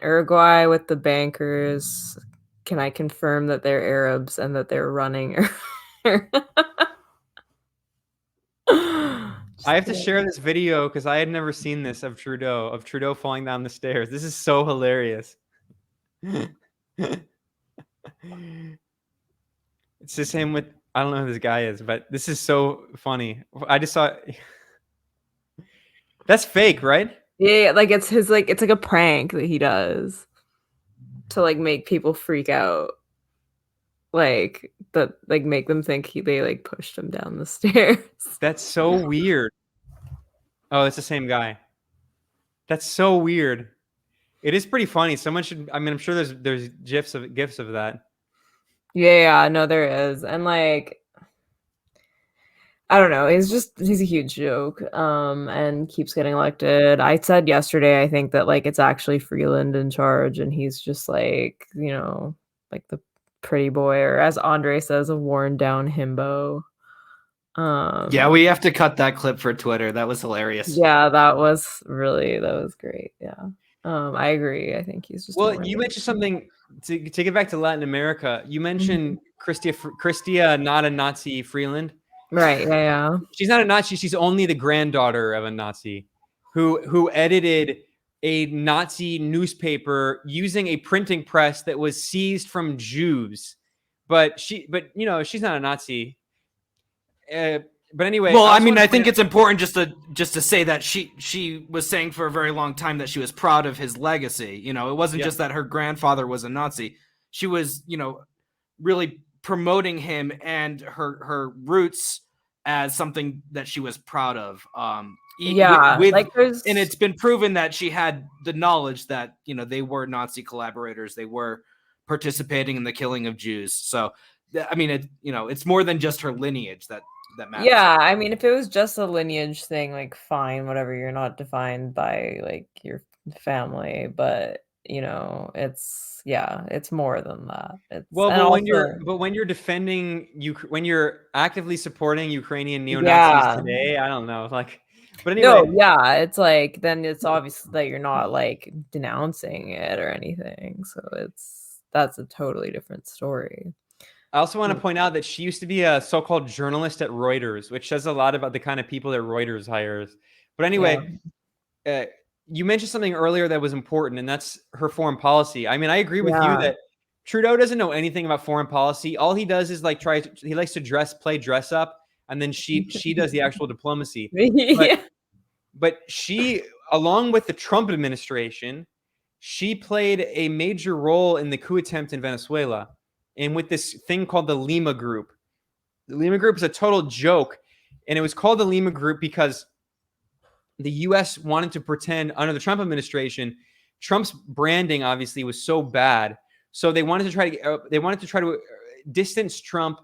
Uruguay with the bankers, can I confirm that they're Arabs and that they're running? I have to share this video because I had never seen this of Trudeau falling down the stairs. This is so hilarious. It's the same with I don't know who this guy is, but this is so funny. I just saw that's fake, right? Yeah, like it's it's like a prank that he does to like make people freak out. Like that, like make them think they like pushed him down the stairs. That's so weird. Oh, it's the same guy. That's so weird. It is pretty funny. Someone should. I mean, I'm sure there's gifs of that. Yeah, no, there is, and like I don't know. He's a huge joke, and keeps getting elected. I said yesterday, I think that like it's actually Freeland in charge, and he's just like like the pretty boy, or as Andre says, a worn down himbo. Yeah, we have to cut that clip for Twitter. That was hilarious. Yeah, that was great. Yeah. I agree. I think he's just. Well, you mentioned something to get back to Latin America. You mentioned Christia, not a Nazi Freeland. Right. Yeah. She's not a Nazi. She's only the granddaughter of a Nazi who edited a Nazi newspaper using a printing press that was seized from Jews. But she's not a Nazi. But anyway, well, I mean, I think it's important just to say that she was saying for a very long time that she was proud of his legacy. It wasn't just that her grandfather was a Nazi. She was, really promoting him and her roots as something that she was proud of. And it's been proven that she had the knowledge that they were Nazi collaborators. They were participating in the killing of Jews. So, I mean, it's more than just her lineage that matters. Yeah, I mean, if it was just a lineage thing, like fine, whatever. You're not defined by like your family, but it's more than that. When you're defending when you're actively supporting Ukrainian neo-Nazis today, I don't know, like. But anyway, no, yeah, it's like then it's obvious that you're not like denouncing it or anything. So that's a totally different story. I also want to point out that she used to be a so-called journalist at Reuters, which says a lot about the kind of people that Reuters hires. But anyway, you mentioned something earlier that was important, and that's her foreign policy. I mean, I agree with you that Trudeau doesn't know anything about foreign policy. All he does is like he likes to play dress up, and then she does the actual diplomacy. But she, along with the Trump administration, she played a major role in the coup attempt in Venezuela. And with this thing called the Lima Group. The Lima Group is a total joke. And it was called the Lima Group because the U.S. wanted to pretend under the Trump administration, Trump's branding obviously was so bad. So they wanted to try to distance Trump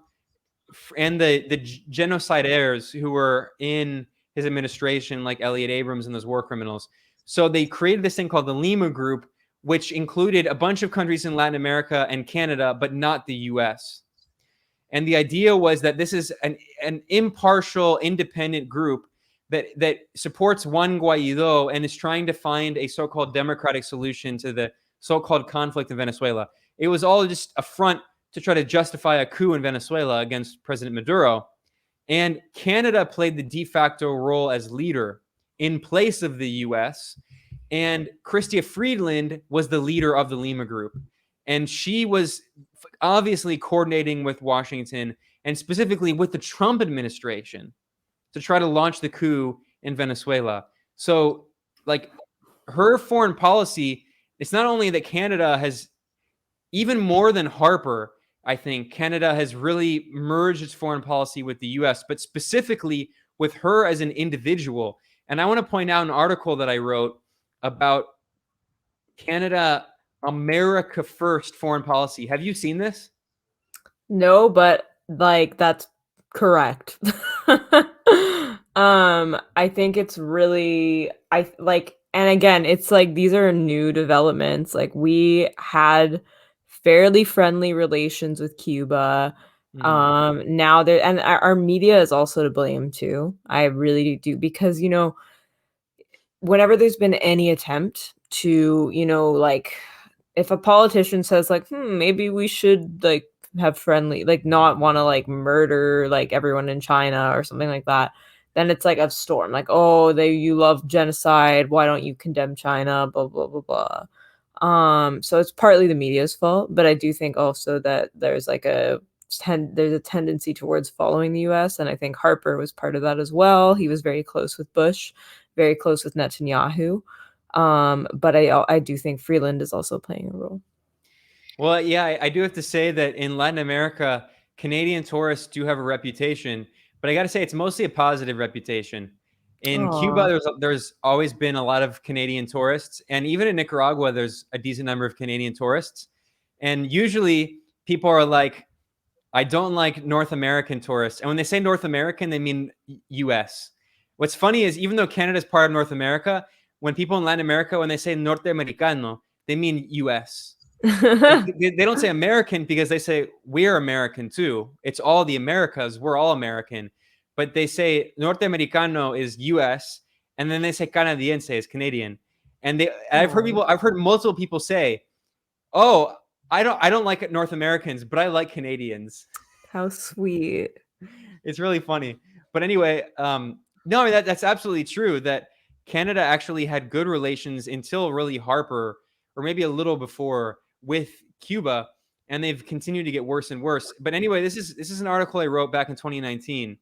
and the genocidaires who were in his administration, like Elliot Abrams and those war criminals. So they created this thing called the Lima Group, which included a bunch of countries in Latin America and Canada, but not the U.S. And the idea was that this is an impartial, independent group that supports Juan Guaido and is trying to find a so-called democratic solution to the so-called conflict in Venezuela. It was all just a front to try to justify a coup in Venezuela against President Maduro. And Canada played the de facto role as leader in place of the U.S., And Chrystia Freeland was the leader of the Lima Group. And she was obviously coordinating with Washington and specifically with the Trump administration to try to launch the coup in Venezuela. So, like, her foreign policy, it's not only that Canada has, even more than Harper, I think Canada has really merged its foreign policy with the US, but specifically with her as an individual. And I want to point out an article that I wrote about Canada America First foreign policy. Have you seen this? No, but like that's correct. I think it's really I like and again, it's like these are new developments. Like we had fairly friendly relations with Cuba. Now there and our media is also to blame too. I really do because whenever there's been any attempt to, like if a politician says like, maybe we should like have friendly, like not want to like murder like everyone in China or something like that, then it's like a storm. Like, oh, you love genocide. Why don't you condemn China? Blah blah blah blah. So it's partly the media's fault, but I do think also that there's like there's a tendency towards following the US, and I think Harper was part of that as well. He was very close with Bush, very close with Netanyahu. But I do think Freeland is also playing a role. Well, yeah, I do have to say that in Latin America, Canadian tourists do have a reputation, but I got to say it's mostly a positive reputation. In Cuba, there's always been a lot of Canadian tourists, and even in Nicaragua, there's a decent number of Canadian tourists. And usually, people are like, "I don't like North American tourists," and when they say North American, they mean U.S. What's funny is even though Canada is part of North America, when people in Latin America, when they say Norteamericano, they mean U.S. They don't say American because they say we're American too. It's all the Americas. We're all American. But they say Norteamericano is US, and then they say Canadiense is Canadian. And I've heard multiple people say, "Oh, I don't like North Americans, but I like Canadians." How sweet. It's really funny. But anyway, no, that's absolutely true that Canada actually had good relations until really Harper, or maybe a little before, with Cuba, and they've continued to get worse and worse. But anyway, this is an article I wrote back in 2019.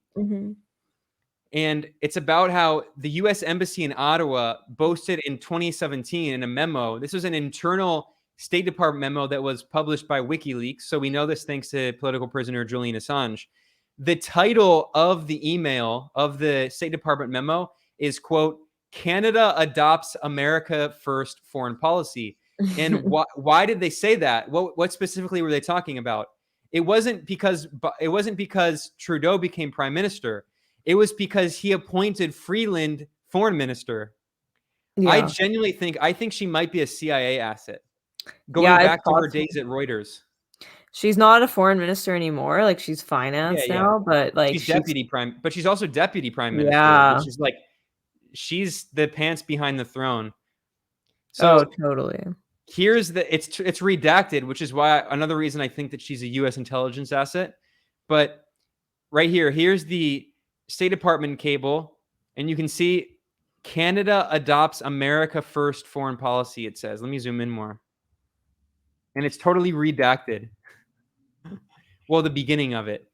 And it's about how the U.S. Embassy in Ottawa boasted in 2017 in a memo. This was an internal State Department memo that was published by WikiLeaks. So we know this thanks to political prisoner Julian Assange. The title of the email of the State Department memo is, quote, "Canada adopts America First foreign policy." And why did they say that? What specifically were they talking about? It wasn't because Trudeau became prime minister. It was because he appointed Freeland foreign minister. Yeah. I genuinely think she might be a CIA asset. Going back to her days at Reuters. She's not a foreign minister anymore. Like she's finance now, but like she's also deputy prime minister, which is like she's the pants behind the throne. So totally. Here's it's redacted, which is why another reason I think that she's a U.S. intelligence asset. But right here's the State Department cable, and you can see Canada adopts America First foreign policy. It says, let me zoom in more, and it's totally redacted. Well, the beginning of it.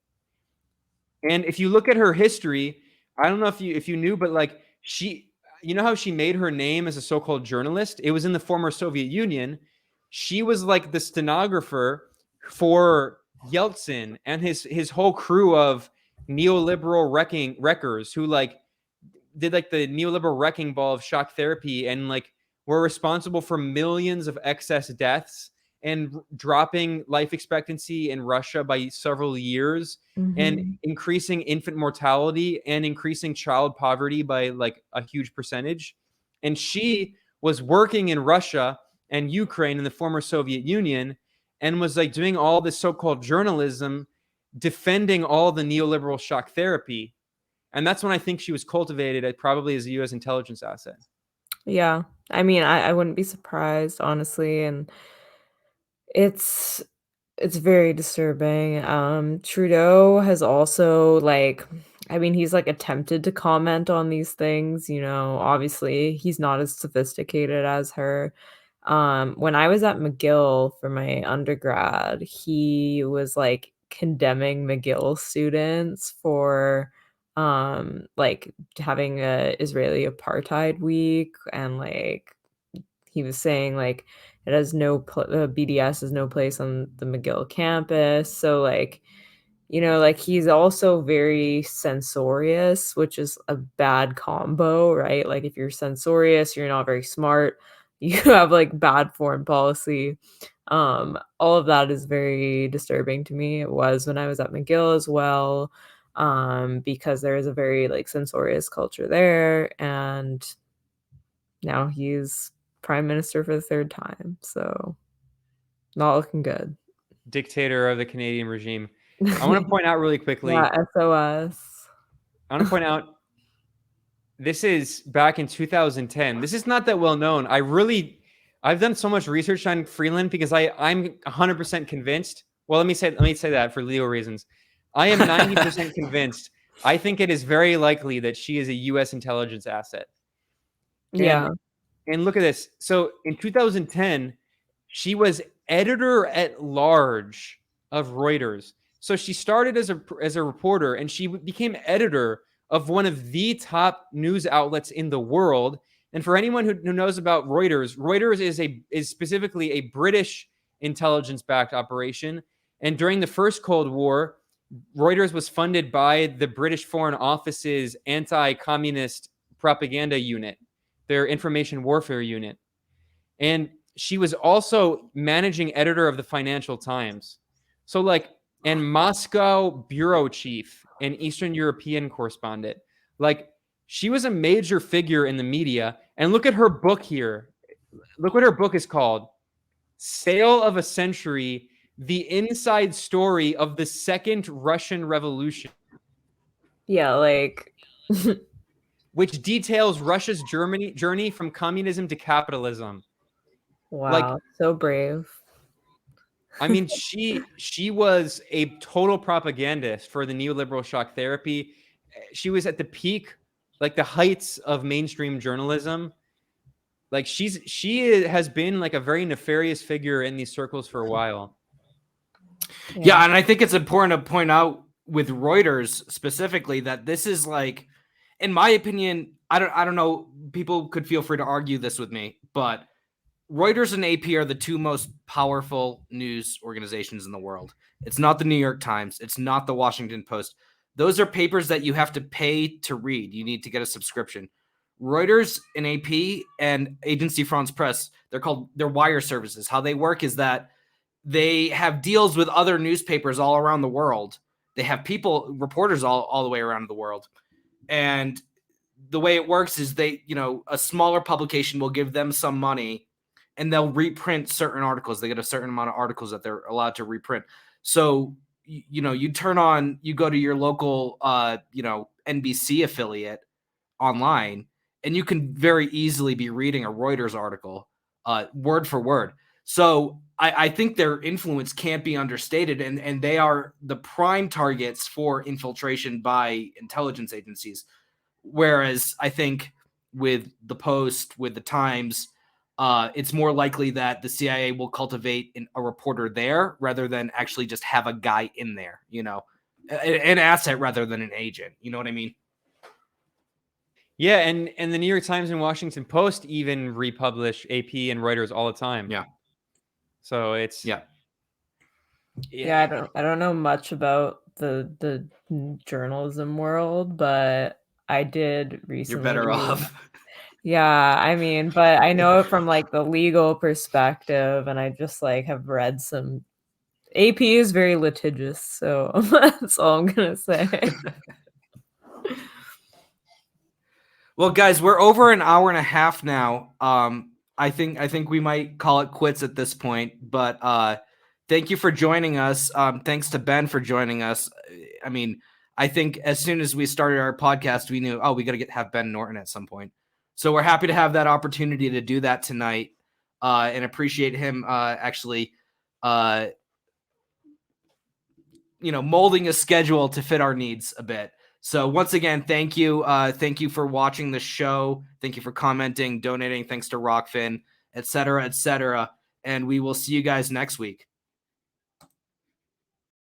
And if you look at her history, I don't know if you knew, but like you know how she made her name as a so-called journalist? It was in the former Soviet Union. She was like the stenographer for Yeltsin and his whole crew of neoliberal wreckers who like did like the neoliberal wrecking ball of shock therapy and like were responsible for millions of excess deaths and dropping life expectancy in Russia by several years, and increasing infant mortality and increasing child poverty by like a huge percentage. And she was working in Russia and Ukraine in the former Soviet Union and was like doing all this so-called journalism, defending all the neoliberal shock therapy. And that's when I think she was cultivated probably as a U.S. intelligence asset. Yeah. I mean, I wouldn't be surprised, honestly. And it's very disturbing. Trudeau has also like I mean, he's like attempted to comment on these things, obviously he's not as sophisticated as her. When I was at McGill for my undergrad, he was like condemning McGill students for like having a Israeli apartheid week, and like he was saying like it has BDS has no place on the McGill campus. So like, like he's also very censorious, which is a bad combo, right? Like if you're censorious, you're not very smart. You have like bad foreign policy. All of that is very disturbing to me. It was when I was at McGill as well, because there is a very like censorious culture there, and now he's prime minister for the third time, so not looking good. Dictator of the Canadian regime. I want to point out really quickly. Yeah, SOS. I want to point out this is back in 2010. This is not that well known. I've done so much research on Freeland because I'm 100% convinced. Well, let me say that for legal reasons. I am 90% convinced. I think it is very likely that she is a U.S. intelligence asset. Yeah. And look at this. So in 2010, she was editor at large of Reuters. So she started as a reporter, and she became editor of one of the top news outlets in the world. And for anyone who knows about Reuters, Reuters is specifically a British intelligence-backed operation. And during the first Cold War, Reuters was funded by the British Foreign Office's anti-communist propaganda unit, their information warfare unit. And she was also managing editor of the Financial Times. So like, and Moscow bureau chief and Eastern European correspondent. Like, she was a major figure in the media. And look at her book here. Look what her book is called. Sale of a Century, The Inside Story of the Second Russian Revolution. Yeah, like which details Russia's journey from communism to capitalism. Wow, like, so brave. I mean, she was a total propagandist for the neoliberal shock therapy. She was at the peak, like the heights of mainstream journalism. Like she has been like a very nefarious figure in these circles for a while. Yeah, and I think it's important to point out with Reuters specifically that this is like, in my opinion, I don't know, people could feel free to argue this with me, but Reuters and AP are the two most powerful news organizations in the world. It's not the New York Times. It's not the Washington Post. Those are papers that you have to pay to read. You need to get a subscription. Reuters and AP and Agency France Presse, they're wire services. How they work is that they have deals with other newspapers all around the world. They have reporters all the way around the world. And the way it works is a smaller publication will give them some money and they'll reprint certain articles. They get a certain amount of articles that they're allowed to reprint. So, you go to your local, NBC affiliate online, and you can very easily be reading a Reuters article, word for word. So I think their influence can't be understated, and they are the prime targets for infiltration by intelligence agencies. Whereas I think with the Post, with the Times, it's more likely that the CIA will cultivate a reporter there rather than actually just have a guy in there, an asset rather than an agent. You know what I mean? Yeah, and the New York Times and Washington Post even republish AP and Reuters all the time. Yeah. So it's Yeah, I don't know much about the journalism world, but I did recently. You're better off. Yeah, I mean, but I know it from like the legal perspective, and I just like have read some. AP is very litigious, so that's all I'm gonna say. Well, guys, we're over an hour and a half now. I think we might call it quits at this point, but thank you for joining us. Thanks to Ben for joining us. I mean, I think as soon as we started our podcast, we knew, we got to have Ben Norton at some point. So we're happy to have that opportunity to do that tonight, and appreciate him actually, molding a schedule to fit our needs a bit. So once again, thank you. Thank you for watching the show. Thank you for commenting, donating. Thanks to Rockfin, et cetera, et cetera. And we will see you guys next week.